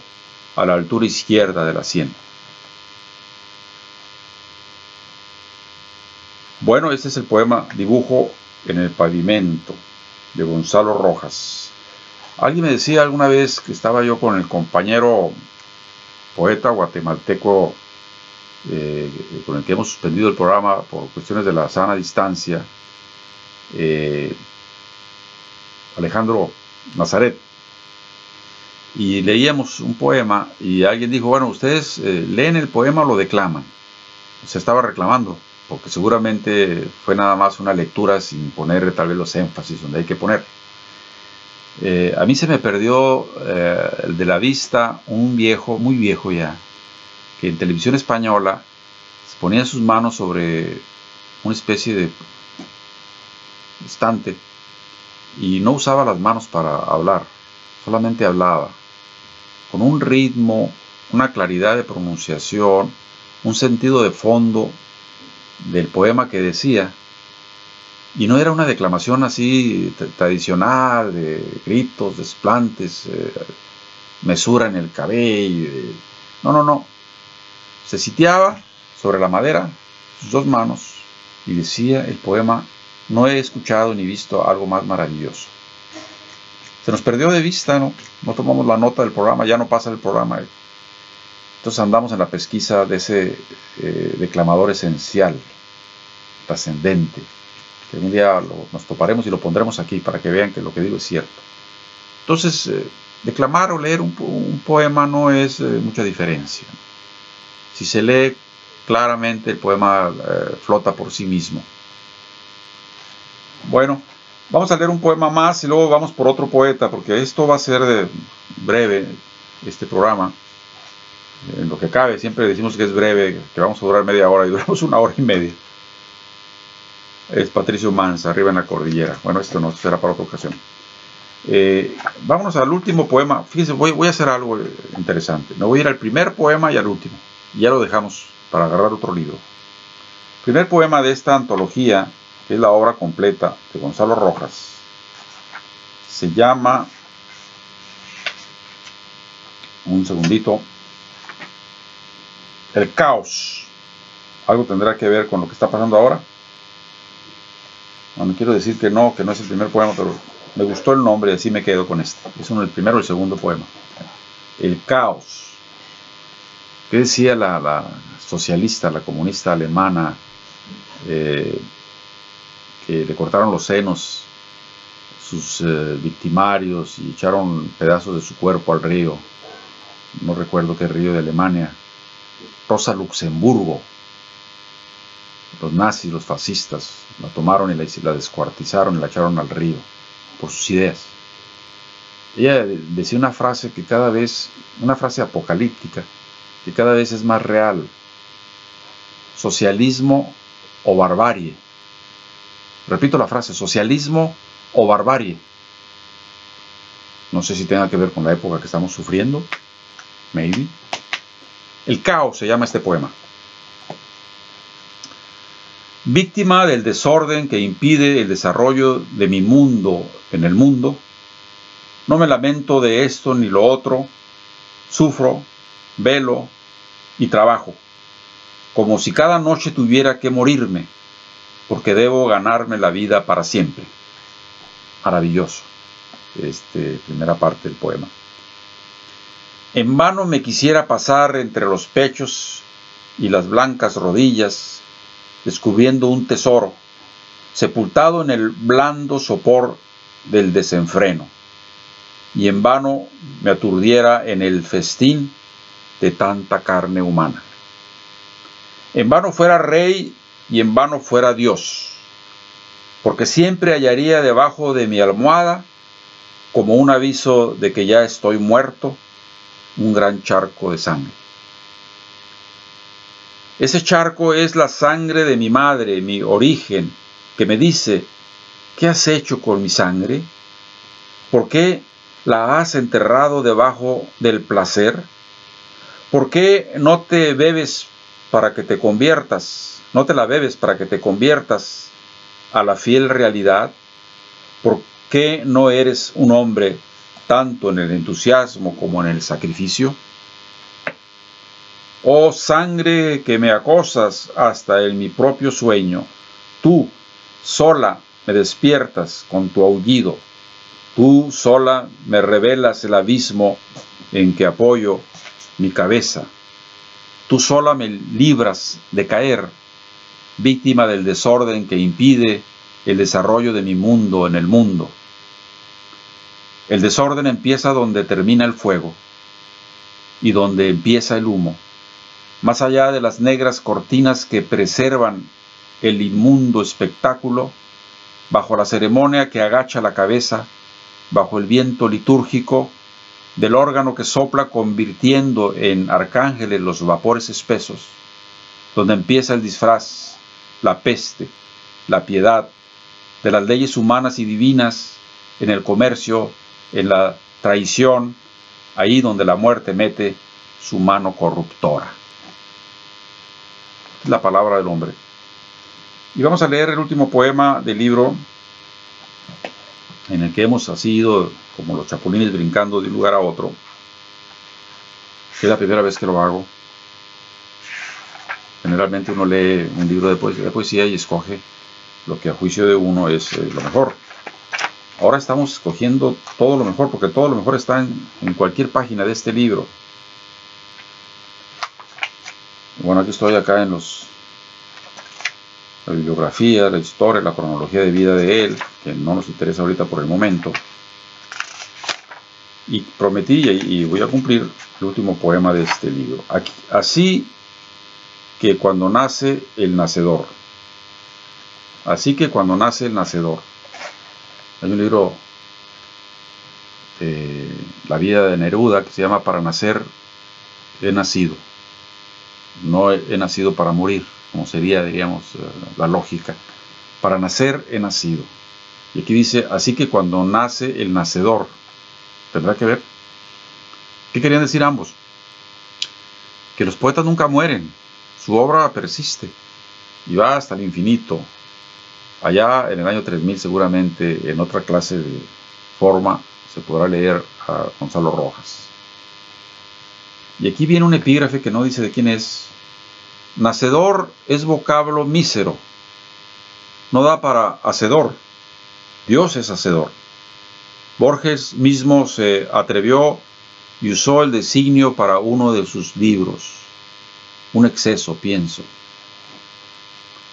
a la altura izquierda de la sien. Bueno, este es el poema Dibujo en el pavimento de Gonzalo Rojas. Alguien me decía alguna vez que estaba yo con el compañero poeta guatemalteco con el que hemos suspendido el programa por cuestiones de la sana distancia, Alejandro Nazaret. y leíamos un poema y alguien dijo, bueno, ustedes leen el poema o lo declaman. Se estaba reclamando, porque seguramente fue nada más una lectura sin poner tal vez los énfasis donde hay que poner. A mí se me perdió de la vista un viejo, muy viejo ya, que en televisión española se ponía sus manos sobre una especie de estante y no usaba las manos para hablar, solamente hablaba, con un ritmo, una claridad de pronunciación, un sentido de fondo del poema que decía, y no era una declamación así tradicional, de gritos, desplantes, mesura en el cabello, no, se sitiaba sobre la madera, sus dos manos, y decía el poema, no he escuchado ni visto algo más maravilloso. Se nos perdió de vista, no tomamos la nota del programa, ya no pasa el programa. Entonces andamos en la pesquisa de ese declamador esencial, trascendente, que un día nos toparemos y lo pondremos aquí para que vean que lo que digo es cierto. Entonces, declamar o leer un poema no es mucha diferencia. Si se lee claramente, el poema flota por sí mismo. Bueno, vamos a leer un poema más y luego vamos por otro poeta, porque esto va a ser breve, este programa. En lo que cabe, siempre decimos que es breve, que vamos a durar media hora y duramos 1 hora y media. Es Patricio Manza, Arriba en la Cordillera. Bueno, esto no será para otra ocasión. Vámonos al último poema. Fíjense, voy a hacer algo interesante. Me voy a ir al primer poema y al último. Y ya lo dejamos para agarrar otro libro. El primer poema de esta antología, que es la obra completa de Gonzalo Rojas, se llama... Un segundito. El caos. Algo tendrá que ver con lo que está pasando ahora. No quiero decir que no es el primer poema, pero me gustó el nombre y así me quedo con este. Es el primero o el segundo poema. El caos. ¿Qué decía la socialista, la comunista alemana, que le cortaron los senos sus victimarios y echaron pedazos de su cuerpo al río? No recuerdo qué río de Alemania. Rosa Luxemburgo. Los nazis, los fascistas, la tomaron y la descuartizaron y la echaron al río por sus ideas. Ella decía una frase que cada vez, una frase apocalíptica, que cada vez es más real. Socialismo o barbarie. Repito la frase, socialismo o barbarie. No sé si tenga que ver con la época que estamos sufriendo. Maybe. El caos se llama este poema. Víctima del desorden que impide el desarrollo de mi mundo en el mundo, no me lamento de esto ni lo otro, sufro, velo y trabajo, como si cada noche tuviera que morirme, porque debo ganarme la vida para siempre. Maravilloso, primera parte del poema. En vano me quisiera pasar entre los pechos y las blancas rodillas, descubriendo un tesoro, sepultado en el blando sopor del desenfreno, y en vano me aturdiera en el festín de tanta carne humana. En vano fuera rey y en vano fuera Dios, porque siempre hallaría debajo de mi almohada, como un aviso de que ya estoy muerto, un gran charco de sangre. Ese charco es la sangre de mi madre, mi origen, que me dice, ¿qué has hecho con mi sangre? ¿Por qué la has enterrado debajo del placer? ¿Por qué no te bebes para que te conviertas? ¿No te la bebes para que te conviertas a la fiel realidad? ¿Por qué no eres un hombre tanto en el entusiasmo como en el sacrificio? Oh sangre que me acosas hasta en mi propio sueño, tú sola me despiertas con tu aullido, tú sola me revelas el abismo en que apoyo mi cabeza, tú sola me libras de caer, víctima del desorden que impide el desarrollo de mi mundo en el mundo. El desorden empieza donde termina el fuego y donde empieza el humo. Más allá de las negras cortinas que preservan el inmundo espectáculo, bajo la ceremonia que agacha la cabeza, bajo el viento litúrgico del órgano que sopla convirtiendo en arcángeles los vapores espesos, donde empieza el disfraz, la peste, la piedad, de las leyes humanas y divinas, en el comercio, en la traición, ahí donde la muerte mete su mano corruptora. Es la palabra del hombre. Y vamos a leer el último poema del libro, en el que hemos así ido como los chapulines brincando de un lugar a otro. Es la primera vez que lo hago. Generalmente uno lee un libro de poesía y escoge lo que a juicio de uno es lo mejor. Ahora estamos escogiendo todo lo mejor, porque todo lo mejor está en cualquier página de este libro. Bueno, aquí estoy acá en la bibliografía, la historia, la cronología de vida de él, que no nos interesa ahorita por el momento. Y prometí, y voy a cumplir, el último poema de este libro. Aquí, así que cuando nace el nacedor. Así que cuando nace el nacedor. Hay un libro, La vida de Neruda, que se llama Para nacer he nacido. No he nacido para morir, como sería, diríamos, la lógica. Para nacer he nacido. Y aquí dice, así que cuando nace el nacedor. ¿Tendrá que ver? ¿Qué querían decir ambos? Que los poetas nunca mueren. Su obra persiste y va hasta el infinito. Allá en el año 3000 seguramente en otra clase de forma se podrá leer a Gonzalo Rojas. Y aquí viene un epígrafe que no dice de quién es. Nacedor es vocablo mísero. No da para hacedor. Dios es hacedor. Borges mismo se atrevió y usó el designio para uno de sus libros. Un exceso, pienso.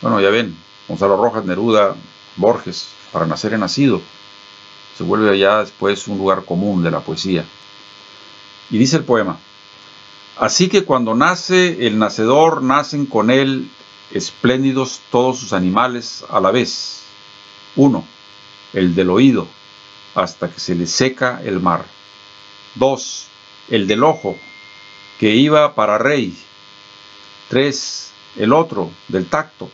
Bueno, ya ven, Gonzalo Rojas, Neruda, Borges, para nacer he nacido. Se vuelve ya después un lugar común de la poesía. Y dice el poema, así que cuando nace el nacedor, nacen con él espléndidos todos sus animales a la vez. 1. El del oído, hasta que se le seca el mar. 2. El del ojo, que iba para rey. 3. El otro, del tacto,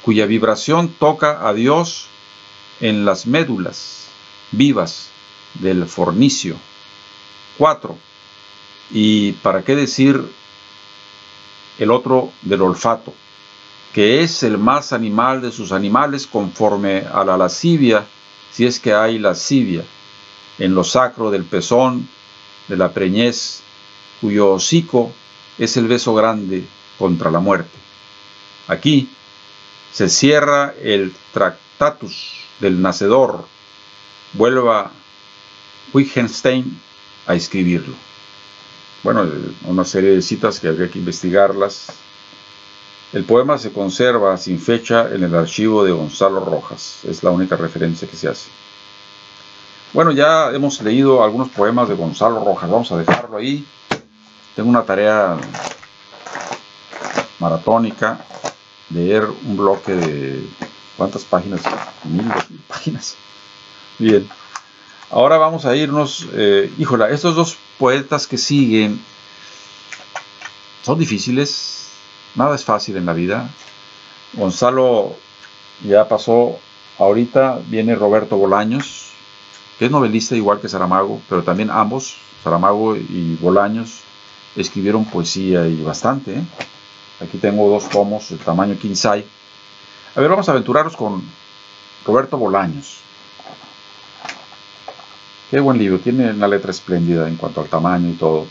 cuya vibración toca a Dios en las médulas vivas del fornicio. 4. Y para qué decir el otro del olfato, que es el más animal de sus animales conforme a la lascivia, si es que hay lascivia, en lo sacro del pezón, de la preñez, cuyo hocico es el beso grande contra la muerte. Aquí se cierra el Tractatus del Nacedor. Vuelva Wittgenstein a escribirlo. Bueno, una serie de citas que habría que investigarlas. El poema se conserva sin fecha en el archivo de Gonzalo Rojas. Es la única referencia que se hace. Bueno, ya hemos leído algunos poemas de Gonzalo Rojas. Vamos a dejarlo ahí. Tengo una tarea maratónica, leer un bloque de... ¿cuántas páginas? 1000 páginas. Bien. Ahora vamos a irnos... híjola, estos dos poetas que siguen son difíciles. Nada es fácil en la vida. Gonzalo ya pasó. Ahorita viene Roberto Bolaños, que es novelista igual que Saramago, pero también ambos, Saramago y Bolaños, escribieron poesía y bastante, ¿eh? Aquí tengo 2 tomos, el tamaño king size. A ver, vamos a aventurarnos con Roberto Bolaños. Qué buen libro, tiene una letra espléndida en cuanto al tamaño y todo.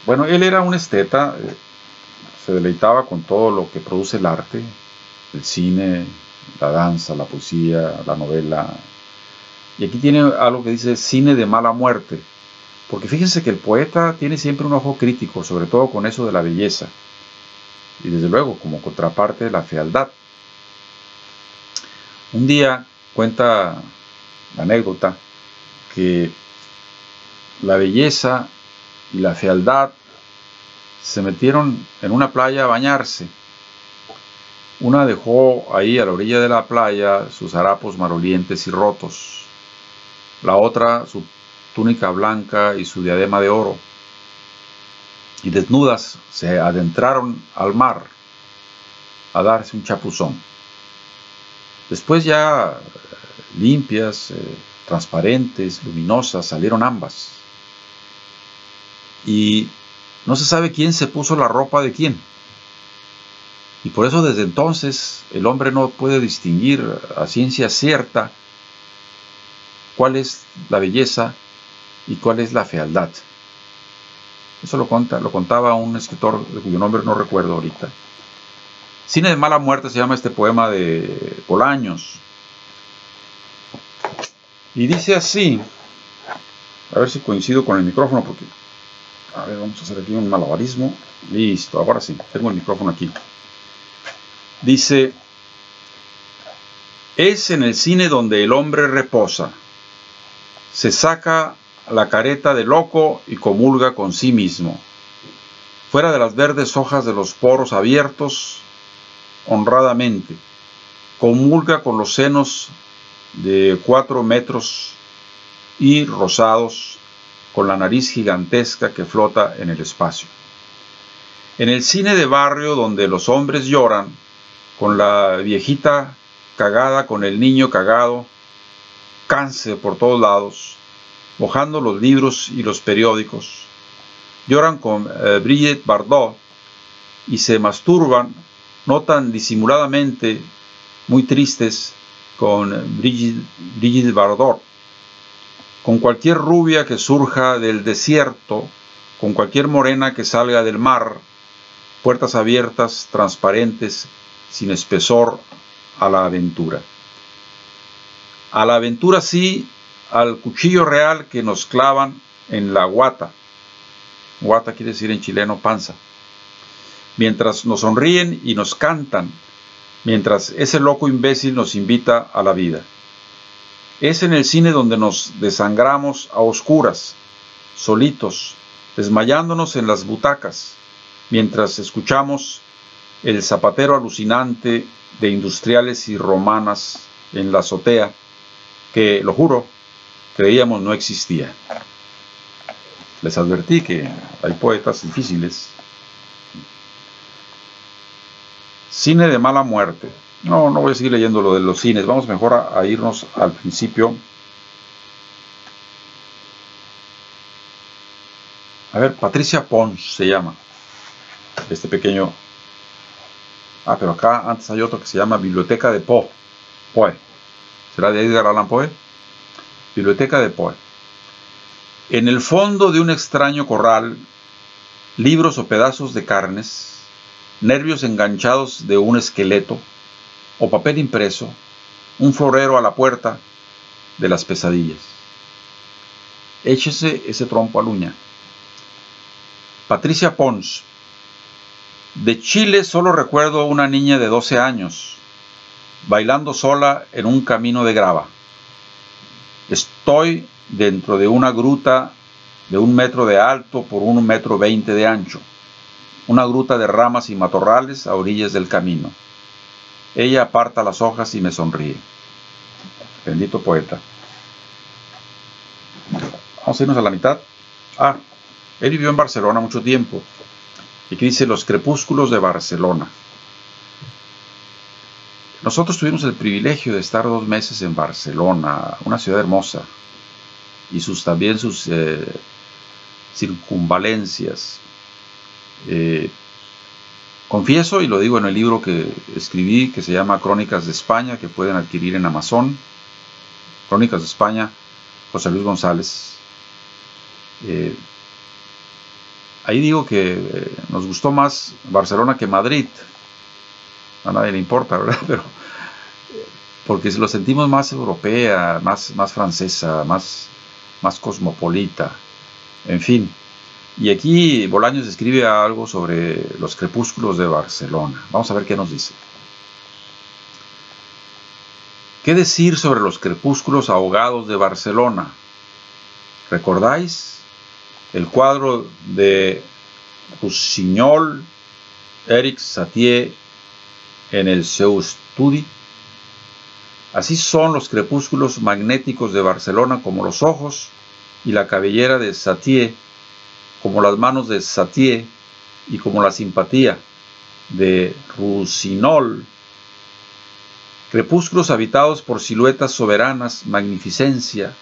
Bueno, él era un esteta, se deleitaba con todo lo que produce el arte, el cine, la danza, la poesía, la novela. Y aquí tiene algo que dice cine de mala muerte, porque fíjense que el poeta tiene siempre un ojo crítico, sobre todo con eso de la belleza, y desde luego como contraparte de la fealdad. Un día cuenta la anécdota que la belleza y la fealdad se metieron en una playa a bañarse. Una dejó ahí a la orilla de la playa sus harapos malolientes y rotos, la otra su túnica blanca y su diadema de oro, y desnudas se adentraron al mar a darse un chapuzón. Después ya limpias, transparentes, luminosas, salieron ambas. Y no se sabe quién se puso la ropa de quién. Y por eso desde entonces el hombre no puede distinguir a ciencia cierta cuál es la belleza y cuál es la fealdad. Eso lo contaba un escritor de cuyo nombre no recuerdo ahorita. Cine de mala muerte se llama este poema de Bolaños. Y dice así, a ver si coincido con el micrófono, porque, a ver, vamos a hacer aquí un malabarismo. Listo, ahora sí, tengo el micrófono aquí. Dice: es en el cine donde el hombre reposa, se saca la careta de loco y comulga con sí mismo. Fuera de las verdes hojas de los poros abiertos, honradamente, comulga con los senos de 4 metros y rosados, con la nariz gigantesca que flota en el espacio. En el cine de barrio donde los hombres lloran, con la viejita cagada, con el niño cagado, cáncer por todos lados, mojando los libros y los periódicos. Lloran con Brigitte Bardot y se masturban, no tan disimuladamente, muy tristes, con Brigitte Bardot. Con cualquier rubia que surja del desierto, con cualquier morena que salga del mar, puertas abiertas, transparentes, sin espesor, a la aventura. A la aventura sí, al cuchillo real que nos clavan en la guata. Guata quiere decir en chileno panza. Mientras nos sonríen y nos cantan, mientras ese loco imbécil nos invita a la vida. Es en el cine donde nos desangramos a oscuras, solitos, desmayándonos en las butacas, mientras escuchamos el zapatero alucinante de Industriales y Romanas en la azotea, que, lo juro, creíamos no existía. Les advertí que hay poetas difíciles. Cine de mala muerte. No voy a seguir leyendo lo de los cines. Vamos mejor a irnos al principio. A ver, Patricia Pons se llama este pequeño. Pero acá antes hay otro que se llama Biblioteca de Poe. ¿Será de Edgar Allan Poe? Biblioteca de Poe. En el fondo de un extraño corral, libros o pedazos de carnes, nervios enganchados de un esqueleto, o papel impreso, un florero a la puerta de las pesadillas. Échese ese trompo a uña. Patricia Pons. De Chile solo recuerdo una niña de 12 años, bailando sola en un camino de grava. Estoy dentro de una gruta de 1 metro de alto por 1,20 metros de ancho, una gruta de ramas y matorrales a orillas del camino. Ella aparta las hojas y me sonríe. Bendito poeta. Vamos a irnos a la mitad. Él vivió en Barcelona mucho tiempo. Y aquí dice: los crepúsculos de Barcelona. Nosotros tuvimos el privilegio de estar 2 meses en Barcelona, una ciudad hermosa, y también sus circunvalencias. Confieso, y lo digo en el libro que escribí, que se llama Crónicas de España, que pueden adquirir en Amazon. Crónicas de España, José Luis González. Ahí digo que nos gustó más Barcelona que Madrid. A nadie le importa, ¿verdad? Pero porque lo sentimos más europea, más francesa, más cosmopolita, en fin. Y aquí Bolaños escribe algo sobre los crepúsculos de Barcelona. Vamos a ver qué nos dice. ¿Qué decir sobre los crepúsculos ahogados de Barcelona? ¿Recordáis el cuadro de Rossinyol, Éric Satie en el seu estudi? Así son los crepúsculos magnéticos de Barcelona, como los ojos y la cabellera de Satie, como las manos de Satie y como la simpatía de Rossinyol. Crepúsculos habitados por siluetas soberanas, magnificencia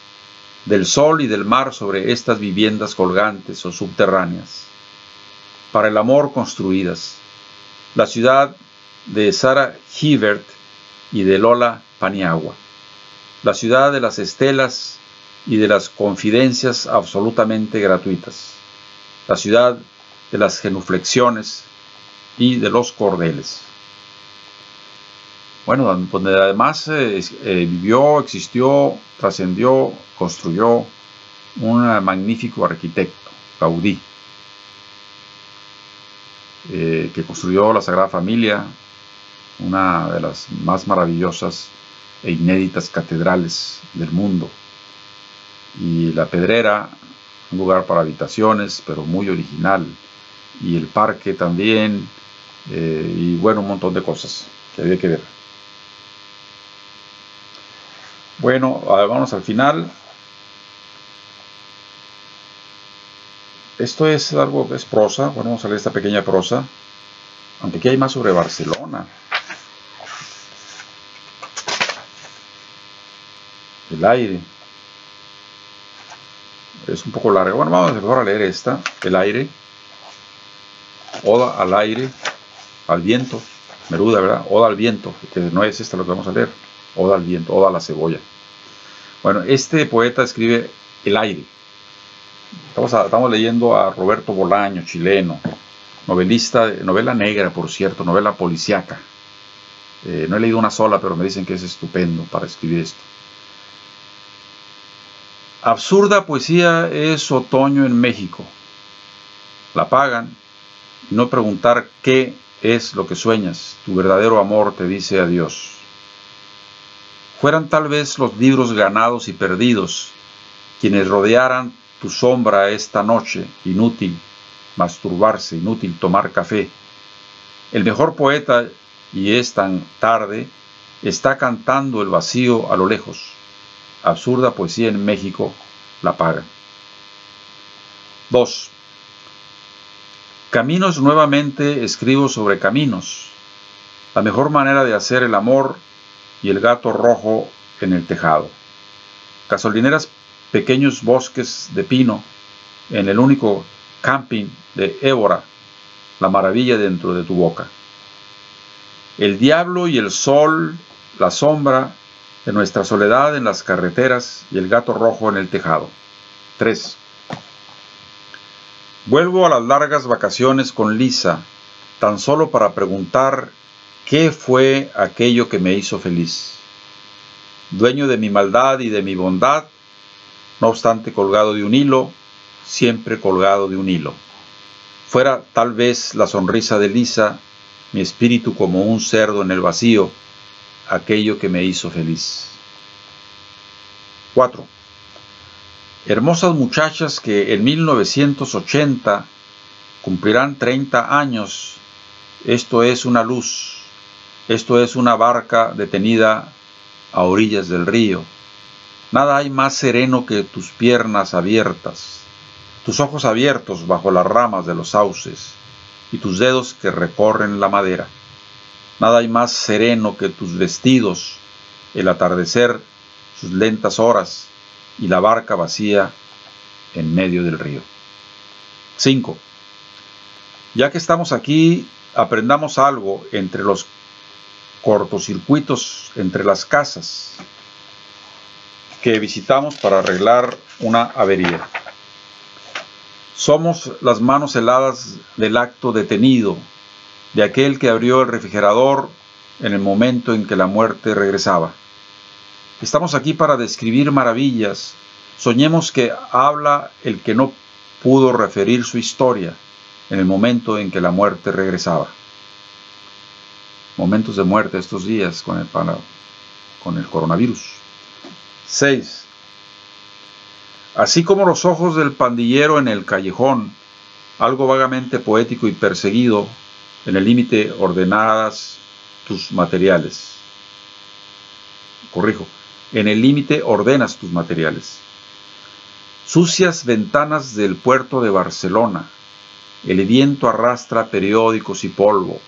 del sol y del mar sobre estas viviendas colgantes o subterráneas, para el amor construidas. La ciudad de Sarah Hibbert y de Lola Paniagua, la ciudad de las estelas y de las confidencias absolutamente gratuitas, la ciudad de las genuflexiones y de los cordeles. Bueno, donde además vivió, existió, trascendió, construyó un magnífico arquitecto, Gaudí, que construyó la Sagrada Familia, una de las más maravillosas e inéditas catedrales del mundo, y la Pedrera, un lugar para habitaciones, pero muy original, y el parque también, y bueno, un montón de cosas que había que ver. Bueno, vamos al final. Esto es algo que es prosa. Bueno, vamos a leer esta pequeña prosa, aunque aquí hay más sobre Barcelona. El aire. Es un poco larga. Bueno, vamos mejor a leer esta. El aire. Oda al aire, al viento. Neruda, ¿verdad? Oda al viento, que no es esta lo que vamos a leer. Oda al viento, oda a la cebolla. Bueno, este poeta escribe El aire. Estamos leyendo a Roberto Bolaño, chileno, novelista, novela negra, por cierto, novela policíaca. No he leído una sola, pero me dicen que es estupendo para escribir esto. Absurda poesía es otoño en México. La pagan, y no preguntar qué es lo que sueñas, tu verdadero amor te dice adiós. Fueran tal vez los libros ganados y perdidos quienes rodearan tu sombra esta noche, inútil masturbarse, inútil tomar café. El mejor poeta, y es tan tarde, está cantando el vacío a lo lejos. Absurda poesía en México, la pagan. 2. Caminos nuevamente escribo sobre caminos. La mejor manera de hacer el amor y el gato rojo en el tejado. Gasolineras, pequeños bosques de pino en el único camping de Évora, la maravilla dentro de tu boca. El diablo y el sol, la sombra de nuestra soledad en las carreteras y el gato rojo en el tejado. 3. Vuelvo a las largas vacaciones con Lisa, tan solo para preguntar qué fue aquello que me hizo feliz. Dueño de mi maldad y de mi bondad, no obstante colgado de un hilo, siempre colgado de un hilo. Fuera tal vez la sonrisa de Lisa, mi espíritu como un cerdo en el vacío, aquello que me hizo feliz. 4. Hermosas muchachas que en 1980 cumplirán 30 años, esto es una luz, esto es una barca detenida a orillas del río. Nada hay más sereno que tus piernas abiertas, tus ojos abiertos bajo las ramas de los sauces y tus dedos que recorren la madera. Nada hay más sereno que tus vestidos, el atardecer, sus lentas horas y la barca vacía en medio del río. 5. Ya que estamos aquí, aprendamos algo entre los cortocircuitos entre las casas que visitamos para arreglar una avería. Somos las manos heladas del acto detenido, de aquel que abrió el refrigerador en el momento en que la muerte regresaba. Estamos aquí para describir maravillas. Soñemos que habla el que no pudo referir su historia en el momento en que la muerte regresaba. Momentos de muerte estos días con el pana. con el coronavirus. 6. Así como los ojos del pandillero en el callejón, algo vagamente poético y perseguido, en el límite ordenadas tus materiales. Corrijo, en el límite ordenas tus materiales. Sucias ventanas del puerto de Barcelona, el viento arrastra periódicos y polvo,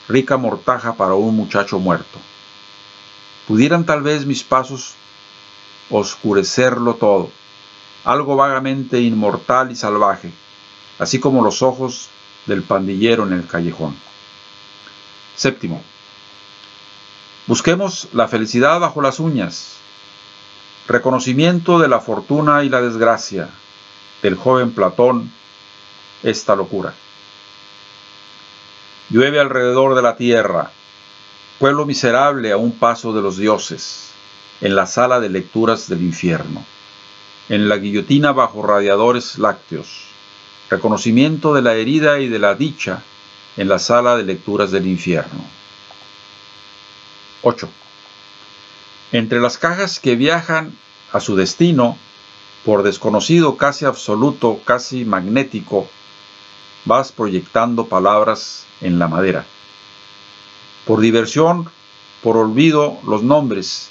rica mortaja para un muchacho muerto. Pudieran tal vez mis pasos oscurecerlo todo, algo vagamente inmortal y salvaje, así como los ojos del pandillero en el callejón. 7. Busquemos la felicidad bajo las uñas, reconocimiento de la fortuna y la desgracia del joven Platón, esta locura. Llueve alrededor de la tierra, pueblo miserable a un paso de los dioses, en la sala de lecturas del infierno, en la guillotina bajo radiadores lácteos, reconocimiento de la herida y de la dicha en la sala de lecturas del infierno. 8. Entre las cajas que viajan a su destino, por desconocido casi absoluto, casi magnético, vas proyectando palabras en la madera. Por diversión, por olvido, los nombres,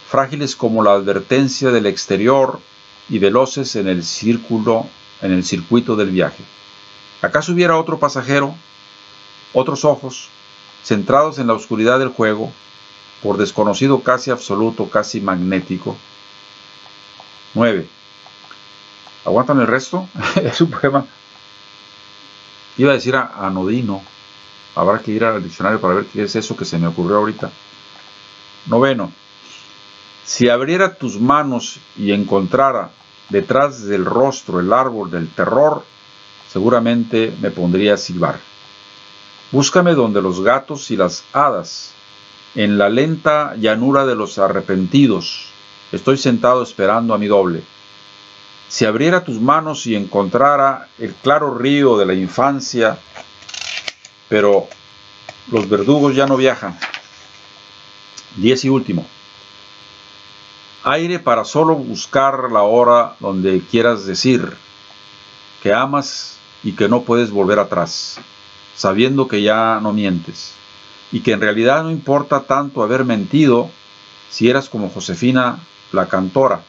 frágiles como la advertencia del exterior y veloces en el circuito del viaje. ¿Acaso hubiera otro pasajero, otros ojos, centrados en la oscuridad del juego, por desconocido casi absoluto, casi magnético? 9. ¿Aguantan el resto? Es un poema, iba a decir anodino, habrá que ir al diccionario para ver qué es eso que se me ocurrió ahorita. 9. Si abriera tus manos y encontrara detrás del rostro el árbol del terror, seguramente me pondría a silbar. Búscame donde los gatos y las hadas, en la lenta llanura de los arrepentidos, estoy sentado esperando a mi doble. Si abriera tus manos y encontrara el claro río de la infancia, pero los verdugos ya no viajan. 10 y último. Aire para solo buscar la hora donde quieras decir que amas y que no puedes volver atrás, sabiendo que ya no mientes, y que en realidad no importa tanto haber mentido si eras como Josefina la cantora,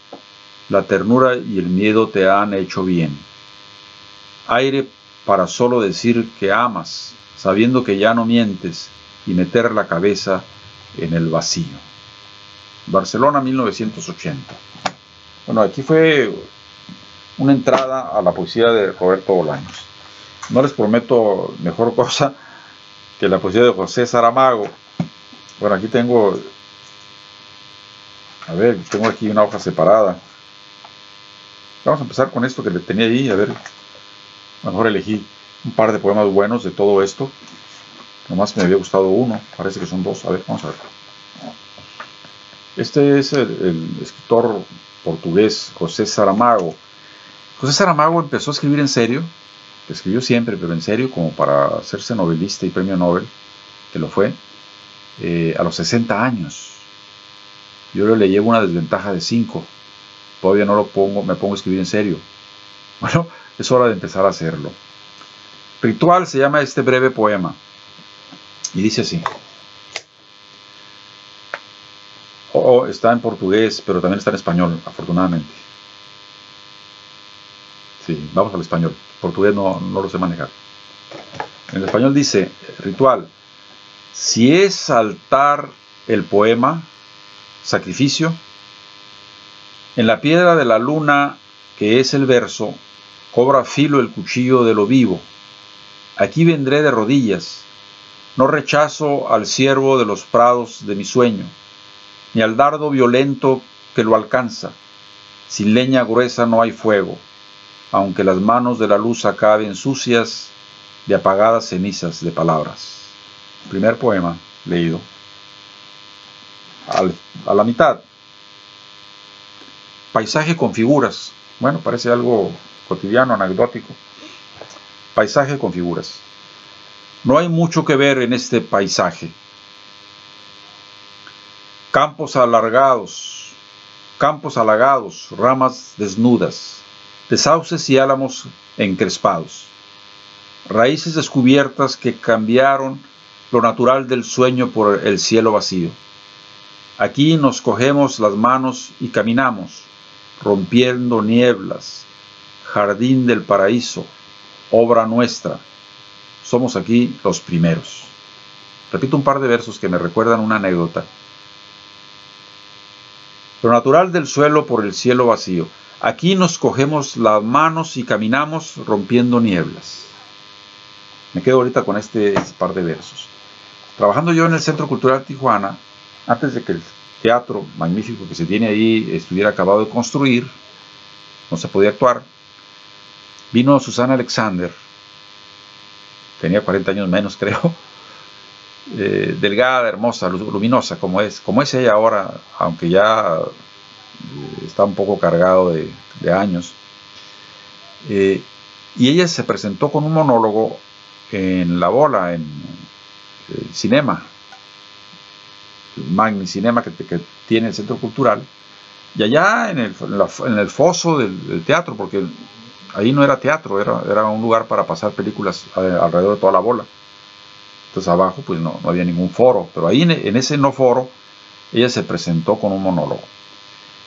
la ternura y el miedo te han hecho bien. Aire para solo decir que amas, sabiendo que ya no mientes, y meter la cabeza en el vacío. Barcelona, 1980. Bueno, aquí fue una entrada a la poesía de Roberto Bolaños. No les prometo mejor cosa que la poesía de José Saramago. Bueno, aquí tengo, tengo aquí una hoja separada. Vamos a empezar con esto que le tenía ahí, a ver, mejor elegí un par de poemas buenos de todo esto. Nomás me había gustado uno, parece que son dos. A ver, vamos a ver. Este es el escritor portugués José Saramago. José Saramago empezó a escribir en serio, escribió siempre, pero en serio, como para hacerse novelista y premio Nobel, que lo fue, a los 60 años. Yo le llevo una desventaja de 5. Todavía no me pongo a escribir en serio. Bueno, es hora de empezar a hacerlo. Ritual se llama este breve poema. Y dice así. Está en portugués, pero también está en español, afortunadamente. Sí, vamos al español. Portugués no lo sé manejar. En español dice, ritual. Si es altar el poema, sacrificio, en la piedra de la luna, que es el verso, cobra filo el cuchillo de lo vivo. Aquí vendré de rodillas. No rechazo al ciervo de los prados de mi sueño, ni al dardo violento que lo alcanza. Sin leña gruesa no hay fuego, aunque las manos de la luz acaben sucias de apagadas cenizas de palabras. Primer poema leído. A la mitad. Paisaje con figuras. Bueno, parece algo cotidiano, anecdótico. Paisaje con figuras. No hay mucho que ver en este paisaje. campos halagados, ramas desnudas, de sauces y álamos encrespados, raíces descubiertas que cambiaron lo natural del sueño por el cielo vacío. Aquí nos cogemos las manos y caminamos, rompiendo nieblas, jardín del paraíso, obra nuestra, somos aquí los primeros. Repito un par de versos que me recuerdan una anécdota. Lo natural del suelo por el cielo vacío. Aquí nos cogemos las manos y caminamos rompiendo nieblas. Me quedo ahorita con este par de versos. Trabajando yo en el Centro Cultural Tijuana, antes de que el teatro magnífico que se tiene ahí estuviera acabado de construir, no se podía actuar, vino Susana Alexander, tenía 40 años menos creo, delgada, hermosa, luminosa, como es ella ahora, aunque ya está un poco cargado de años. Y ella se presentó con un monólogo en La Bola, en Cinema, el Magni Cinema que tiene el Centro Cultural, y allá en el foso del teatro, porque ahí no era teatro, era un lugar para pasar películas alrededor de toda La Bola. Entonces abajo pues no había ningún foro, pero ahí en ese no foro ella se presentó con un monólogo.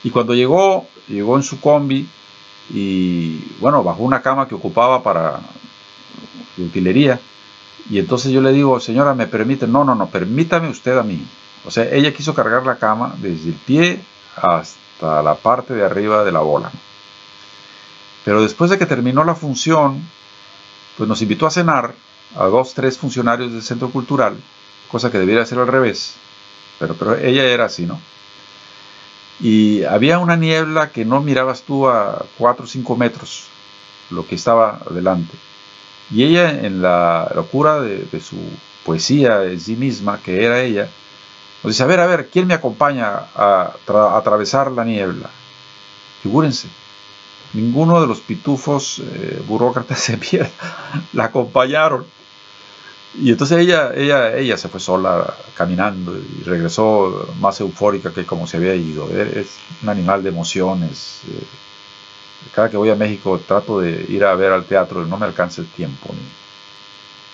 Y cuando llegó en su combi y bueno, bajó una cama que ocupaba para de utilería, y entonces yo le digo, señora, ¿me permite? No, permítame usted a mí. O sea, ella quiso cargar la cama desde el pie hasta la parte de arriba de La Bola. Pero después de que terminó la función, pues nos invitó a cenar a 2, 3 funcionarios del Centro Cultural, cosa que debiera ser al revés, pero ella era así, ¿no? Y había una niebla que no mirabas tú a 4 o 5 metros, lo que estaba adelante. Y ella, en la locura de su poesía en sí misma, que era ella, nos dice, a ver, ¿quién me acompaña a atravesar la niebla? Figúrense, ninguno de los pitufos burócratas de mierda la acompañaron. Y entonces ella se fue sola caminando y regresó más eufórica que como se había ido. Es un animal de emociones. Cada que voy a México trato de ir a ver al teatro y no me alcanza el tiempo.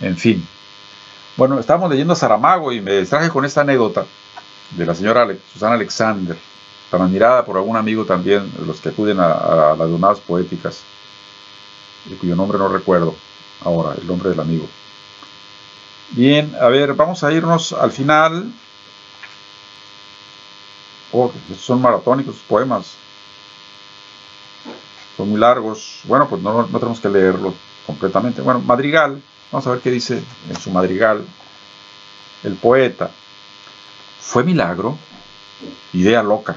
En fin. Bueno, estábamos leyendo Saramago y me distraje con esta anécdota de la señora Susana Alexander, tan admirada por algún amigo también, de los que acuden a las donadas poéticas, de cuyo nombre no recuerdo ahora, el nombre del amigo. Bien, a ver, vamos a irnos al final. Son maratónicos los poemas, son muy largos. Bueno, pues no tenemos que leerlo completamente. Bueno, Madrigal, vamos a ver qué dice en su Madrigal el poeta. Fue milagro, idea loca.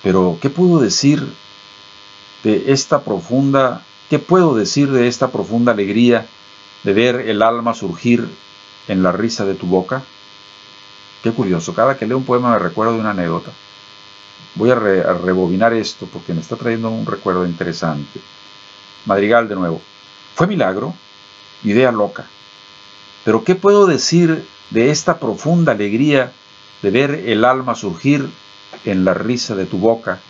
Pero, ¿qué puedo decir de esta profunda alegría de ver el alma surgir en la risa de tu boca? Qué curioso, cada que leo un poema me recuerdo de una anécdota. Voy a rebobinar esto porque me está trayendo un recuerdo interesante. Madrigal de nuevo. Fue milagro, idea loca. Pero ¿qué puedo decir de esta profunda alegría de ver el alma surgir en la risa de tu boca?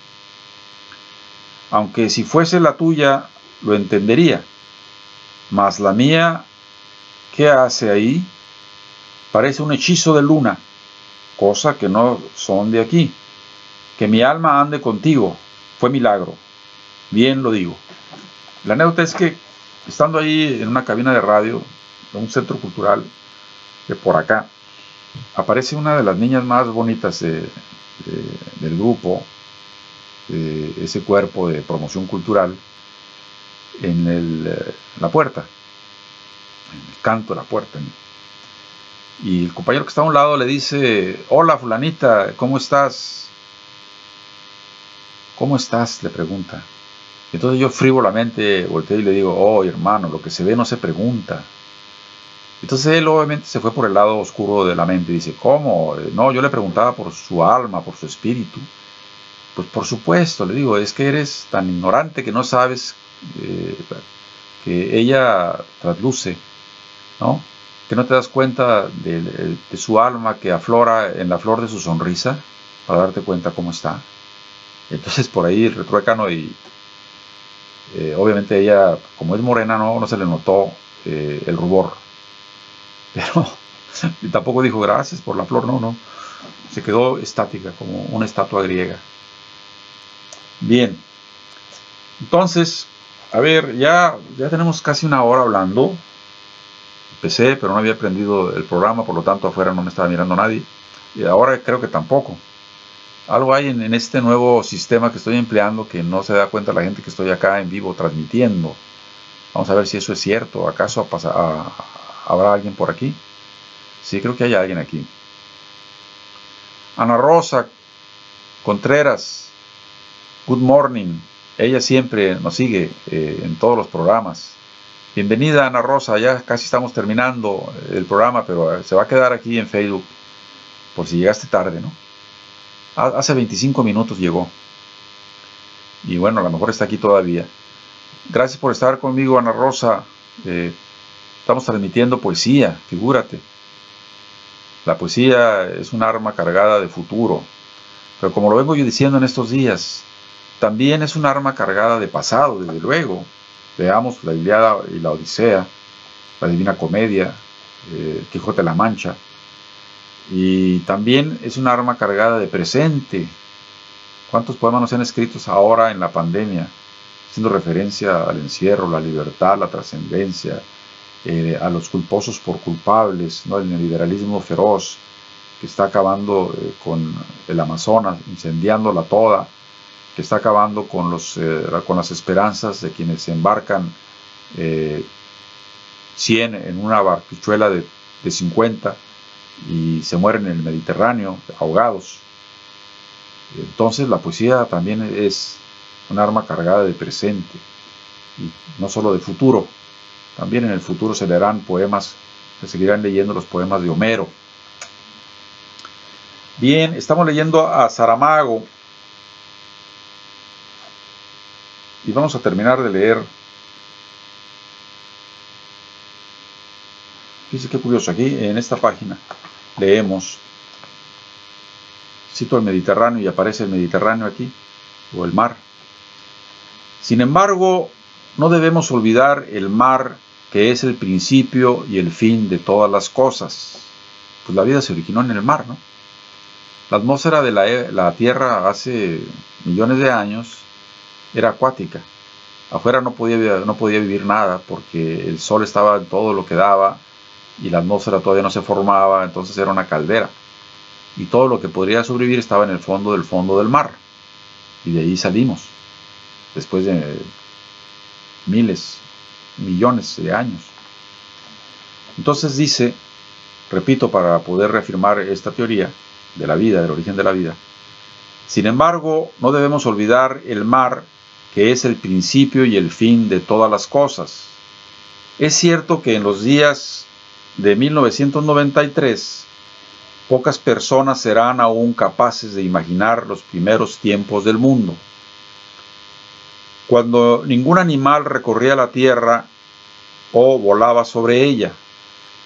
Aunque si fuese la tuya lo entendería, mas la mía, ¿qué hace ahí? Parece un hechizo de luna, cosa que no son de aquí. Que mi alma ande contigo, fue milagro, bien lo digo. La anécdota es que, estando ahí en una cabina de radio, en un centro cultural de por acá, aparece una de las niñas más bonitas del grupo, de ese cuerpo de promoción cultural, en la puerta, en el canto de la puerta. Y el compañero que está a un lado le dice, hola fulanita, ¿cómo estás? ¿Cómo estás?, le pregunta. Entonces yo frívolamente volteo y le digo, oh hermano, lo que se ve no se pregunta. Entonces él obviamente se fue por el lado oscuro de la mente y dice, ¿cómo? No, yo le preguntaba por su alma, por su espíritu. Pues por supuesto, le digo, es que eres tan ignorante que no sabes que ella trasluce, ¿no? que no te das cuenta de su alma que aflora en la flor de su sonrisa para darte cuenta cómo está. Entonces por ahí retruécano y obviamente ella, como es morena, no se le notó el rubor, pero y tampoco dijo gracias por la flor, no, se quedó estática como una estatua griega. Bien, entonces, a ver, ya tenemos casi una hora hablando. Empecé, pero no había prendido el programa, por lo tanto afuera no me estaba mirando nadie, y ahora creo que tampoco. Algo hay en este nuevo sistema que estoy empleando que no se da cuenta la gente que estoy acá en vivo transmitiendo. Vamos a ver si eso es cierto. ¿Acaso habrá alguien por aquí? Sí, creo que hay alguien aquí. Ana Rosa Contreras, good morning. Ella siempre nos sigue en todos los programas. Bienvenida, Ana Rosa. Ya casi estamos terminando el programa, pero se va a quedar aquí en Facebook por si llegaste tarde, ¿no? Hace 25 minutos llegó. Y bueno, a lo mejor está aquí todavía. Gracias por estar conmigo, Ana Rosa. Estamos transmitiendo poesía, figúrate. La poesía es un arma cargada de futuro. Pero como lo vengo yo diciendo en estos días, también es un arma cargada de pasado, desde luego. Veamos la Ilíada y la Odisea, la Divina Comedia, Quijote de la Mancha. Y también es un arma cargada de presente. ¿Cuántos poemas nos han escritos ahora en la pandemia? Haciendo referencia al encierro, la libertad, la trascendencia, a los culposos por culpables, ¿no? El neoliberalismo feroz que está acabando con el Amazonas, incendiándola toda, que está acabando con las esperanzas de quienes se embarcan 100 en una barquichuela de 50 y se mueren en el Mediterráneo ahogados. Entonces la poesía también es un arma cargada de presente y no solo de futuro. También en el futuro se leerán poemas, se seguirán leyendo los poemas de Homero. Bien, estamos leyendo a Saramago y vamos a terminar de leer. Fíjense qué curioso, aquí en esta página leemos, cito el Mediterráneo y aparece el Mediterráneo aquí, o el mar. Sin embargo, no debemos olvidar el mar, que es el principio y el fin de todas las cosas. Pues la vida se originó en el mar, ¿no? La atmósfera de la Tierra hace millones de años era acuática. Afuera no podía vivir nada porque el sol estaba en todo lo que daba y la atmósfera todavía no se formaba, entonces era una caldera. Y todo lo que podría sobrevivir estaba en el fondo del mar. Y de ahí salimos, después de miles, millones de años. Entonces dice, repito para poder reafirmar esta teoría de la vida, del origen de la vida, sin embargo, no debemos olvidar el mar, que es el principio y el fin de todas las cosas. Es cierto que en los días de 1993, pocas personas serán aún capaces de imaginar los primeros tiempos del mundo, cuando ningún animal recorría la tierra o volaba sobre ella,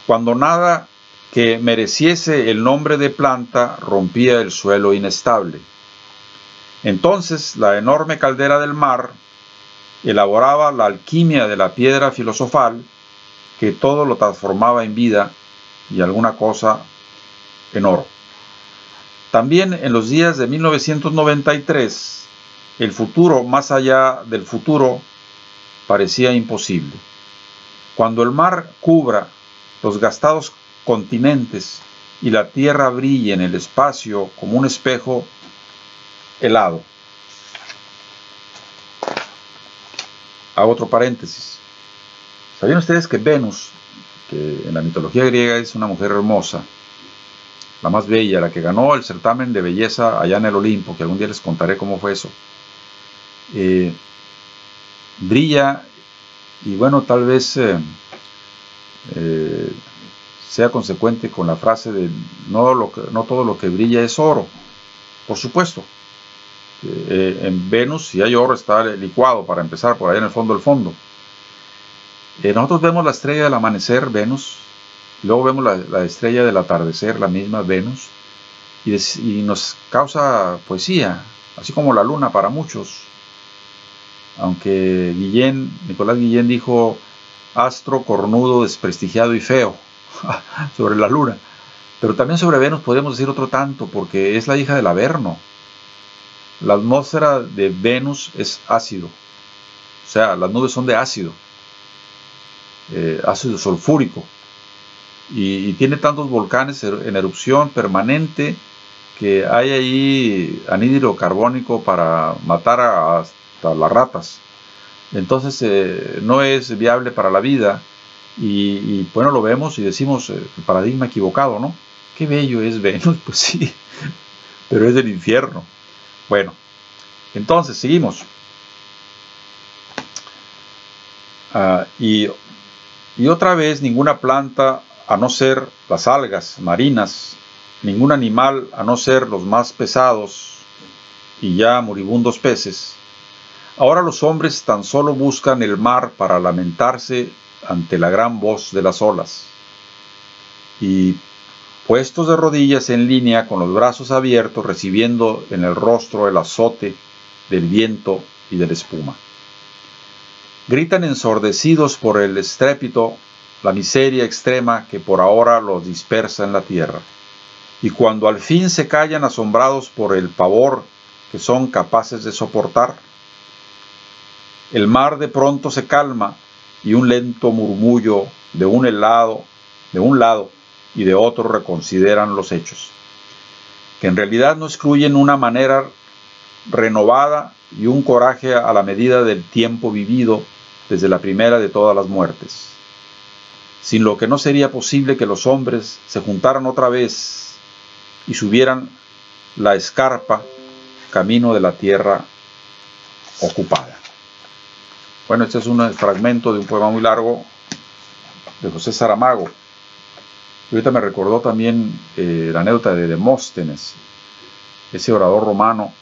cuando nada que mereciese el nombre de planta rompía el suelo inestable. Entonces la enorme caldera del mar elaboraba la alquimia de la piedra filosofal, que todo lo transformaba en vida y alguna cosa en oro. También en los días de 1993, el futuro más allá del futuro parecía imposible. Cuando el mar cubra los gastados continentes y la tierra brille en el espacio como un espejo helado. Hago otro paréntesis. ¿Sabían ustedes que Venus, que en la mitología griega es una mujer hermosa, la más bella, la que ganó el certamen de belleza allá en el Olimpo, que algún día les contaré cómo fue eso, brilla, y bueno, tal vez sea consecuente con la frase de no todo lo que brilla es oro? Por supuesto, en Venus, si hay oro, está licuado, para empezar, por allá en el fondo del fondo. Nosotros vemos la estrella del amanecer, Venus, Luego vemos la estrella del atardecer, la misma Venus, y nos causa poesía, así como la luna para muchos. Aunque Nicolás Guillén dijo astro cornudo, desprestigiado y feo sobre la luna. Pero también sobre Venus podemos decir otro tanto, porque es la hija del Averno. La atmósfera de Venus es ácido, o sea, las nubes son de ácido, ácido sulfúrico, y tiene tantos volcanes en erupción permanente que hay ahí anhídrido carbónico para matar hasta las ratas. Entonces no es viable para la vida, y bueno, lo vemos y decimos el paradigma equivocado, ¿no? Qué bello es Venus, pues sí, pero es del infierno. Bueno, entonces seguimos. Y otra vez, ninguna planta, a no ser las algas marinas, ningún animal, a no ser los más pesados y ya moribundos peces. Ahora los hombres tan solo buscan el mar para lamentarse ante la gran voz de las olas. Y puestos de rodillas en línea, con los brazos abiertos, recibiendo en el rostro el azote del viento y de la espuma. Gritan ensordecidos por el estrépito la miseria extrema que por ahora los dispersa en la tierra. Y cuando al fin se callan asombrados por el pavor que son capaces de soportar, el mar de pronto se calma y un lento murmullo de un lado y de otro reconsideran los hechos, que en realidad no excluyen una manera renovada y un coraje a la medida del tiempo vivido desde la primera de todas las muertes, sin lo que no sería posible que los hombres se juntaran otra vez y subieran la escarpa camino de la tierra ocupada. Bueno, este es un fragmento de un poema muy largo de José Saramago. Y ahorita me recordó también la anécdota de Demóstenes, ese orador romano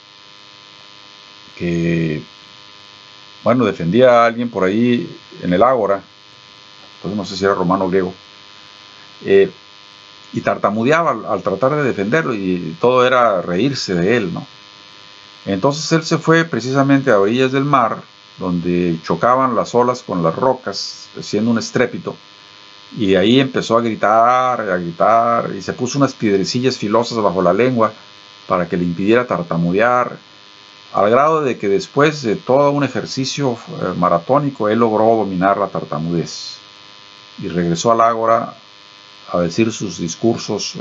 que, bueno, defendía a alguien por ahí en el ágora, entonces no sé si era romano o griego, y tartamudeaba al tratar de defenderlo, y todo era reírse de él, ¿no? Entonces él se fue precisamente a orillas del mar, donde chocaban las olas con las rocas, haciendo un estrépito, y ahí empezó a gritar, y se puso unas piedrecillas filosas bajo la lengua para que le impidiera tartamudear, al grado de que después de todo un ejercicio maratónico, él logró dominar la tartamudez, y regresó al ágora a decir sus discursos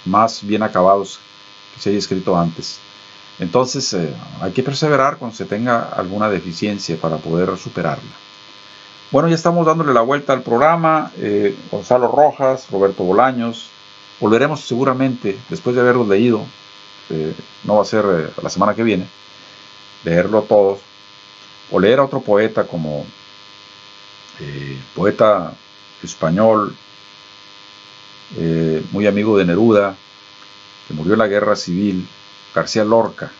más bien acabados que se haya escrito antes. Entonces hay que perseverar cuando se tenga alguna deficiencia para poder superarla. Bueno, ya estamos dándole la vuelta al programa. Gonzalo Rojas, Roberto Bolaños. Volveremos seguramente, después de haberlos leído, no va a ser la semana que viene, leerlo todos, o leer a otro poeta como poeta español, muy amigo de Neruda, que murió en la guerra civil, García Lorca,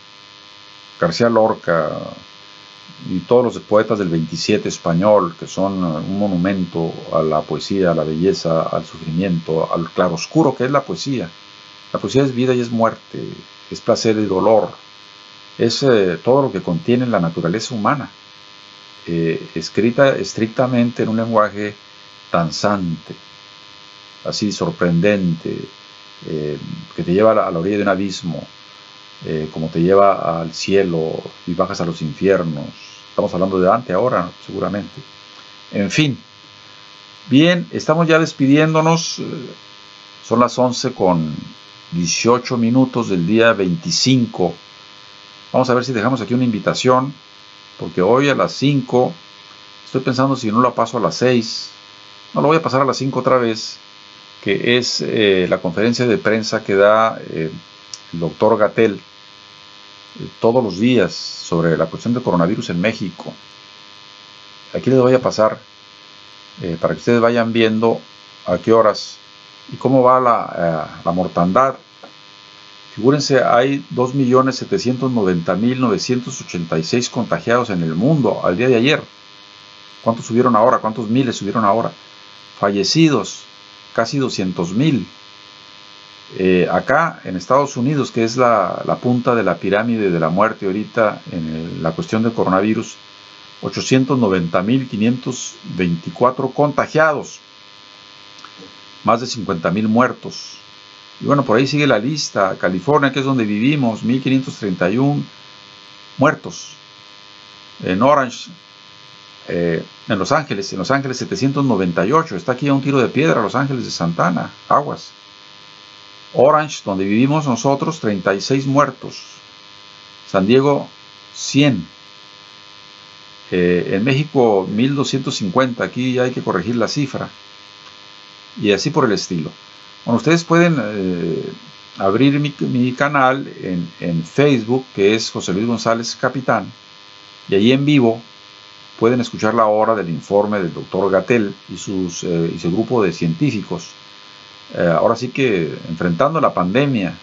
y todos los poetas del 27 español, que son un monumento a la poesía, a la belleza, al sufrimiento, al claroscuro que es la poesía. La poesía es vida y es muerte, es placer y dolor, es todo lo que contiene la naturaleza humana, escrita estrictamente en un lenguaje danzante, así sorprendente, que te lleva a la orilla de un abismo, como te lleva al cielo y bajas a los infiernos. Estamos hablando de Dante ahora, seguramente. En fin, bien, estamos ya despidiéndonos. Son las 11:18 del día 25. Vamos a ver si dejamos aquí una invitación, porque hoy a las 5, estoy pensando si no la paso a las 6. No, lo voy a pasar a las 5 otra vez, que es la conferencia de prensa que da el doctor Gatell todos los días sobre la cuestión del coronavirus en México. Aquí les voy a pasar para que ustedes vayan viendo a qué horas y cómo va la mortandad. Figúrense, hay 2.790.986 contagiados en el mundo al día de ayer. ¿Cuántos subieron ahora? ¿Cuántos miles subieron ahora? fallecidos, casi 200,000. Acá en Estados Unidos, que es la punta de la pirámide de la muerte ahorita en la cuestión del coronavirus, 890,524 contagiados, más de 50,000 muertos. Y bueno, por ahí sigue la lista. California, que es donde vivimos, 1,531 muertos. En Orange, en Los Ángeles 798. Está aquí a un tiro de piedra Los Ángeles de Santana, aguas. Orange, donde vivimos nosotros, 36 muertos. San Diego, 100. En México, 1,250. Aquí hay que corregir la cifra. Y así por el estilo. Bueno, ustedes pueden abrir mi canal en Facebook, que es José Luis González Capitán. Y allí en vivo pueden escuchar la hora del informe del doctor Gatell y su grupo de científicos. Ahora sí que enfrentando la pandemia,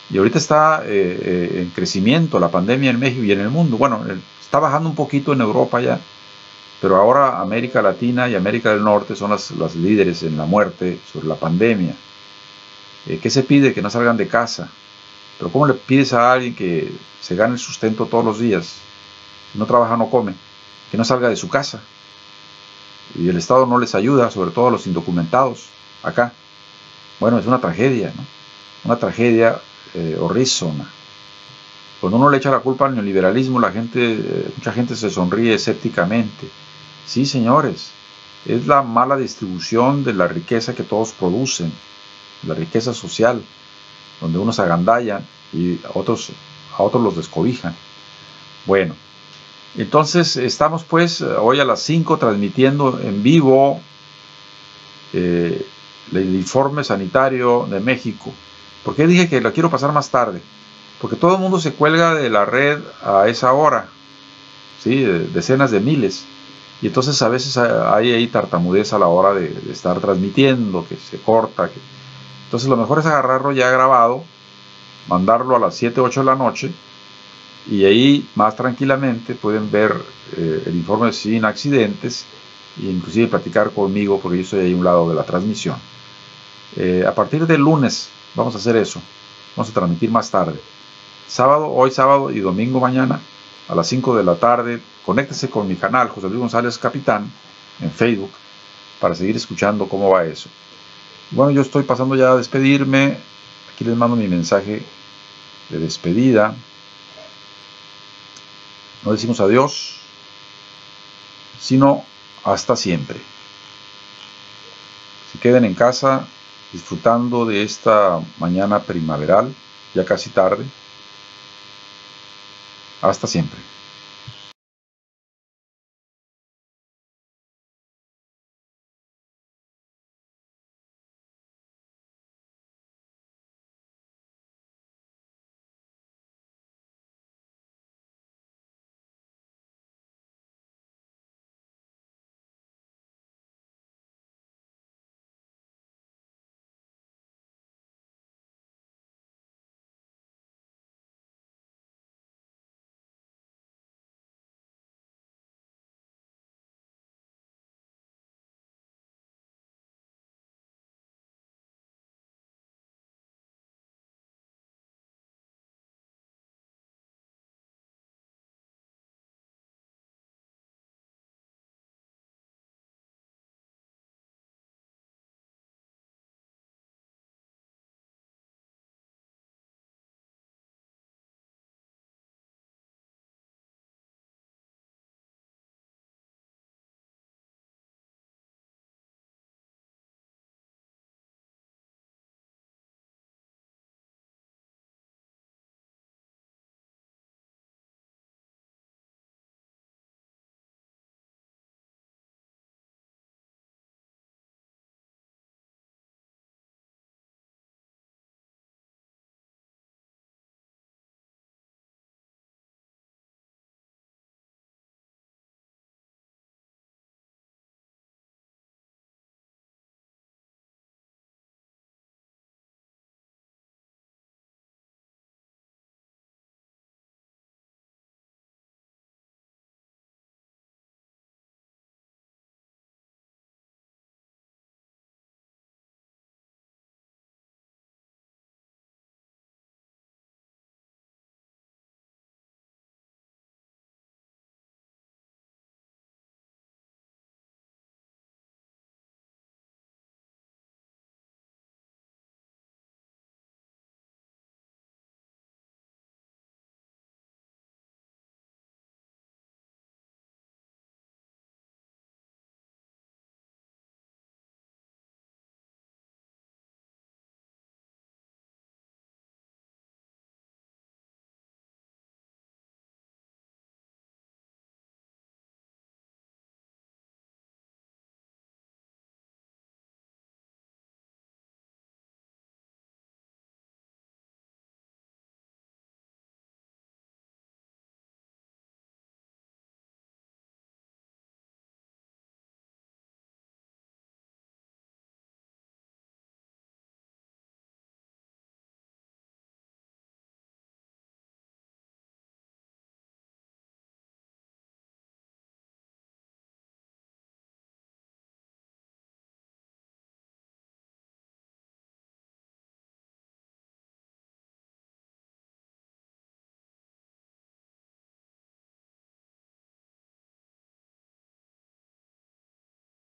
y ahorita está en crecimiento la pandemia en México y en el mundo. Bueno, está bajando un poquito en Europa ya, pero ahora América Latina y América del Norte son las líderes en la muerte sobre la pandemia. ¿Qué se pide? Que no salgan de casa. Pero ¿cómo le pides a alguien que se gane el sustento todos los días? Si no trabaja, no come. Que no salga de su casa. Y el Estado no les ayuda, sobre todo a los indocumentados acá. Bueno, es una tragedia, ¿no? Una tragedia horrísona. Cuando uno le echa la culpa al neoliberalismo, mucha gente se sonríe escépticamente. Sí, señores, es la mala distribución de la riqueza que todos producen, la riqueza social, donde unos se agandallan y a otros los descobijan. Bueno, entonces estamos pues hoy a las 5 transmitiendo en vivo el informe sanitario de México. ¿Por qué dije que lo quiero pasar más tarde? Porque todo el mundo se cuelga de la red a esa hora, ¿sí? Decenas de miles. Y entonces a veces hay ahí tartamudez a la hora de estar transmitiendo, que se corta. Entonces lo mejor es agarrarlo ya grabado, mandarlo a las 7, 8 de la noche, y ahí más tranquilamente pueden ver el informe sin accidentes e inclusive platicar conmigo, porque yo estoy ahí a un lado de la transmisión. A partir del lunes vamos a hacer eso, vamos a transmitir más tarde. Hoy sábado y domingo mañana a las 5 de la tarde, conéctese con mi canal José Luis González Capitán en Facebook para seguir escuchando cómo va eso. Bueno, yo estoy pasando ya a despedirme. Aquí les mando mi mensaje de despedida. No decimos adiós, sino hasta siempre. Se queden en casa disfrutando de esta mañana primaveral, ya casi tarde. Hasta siempre.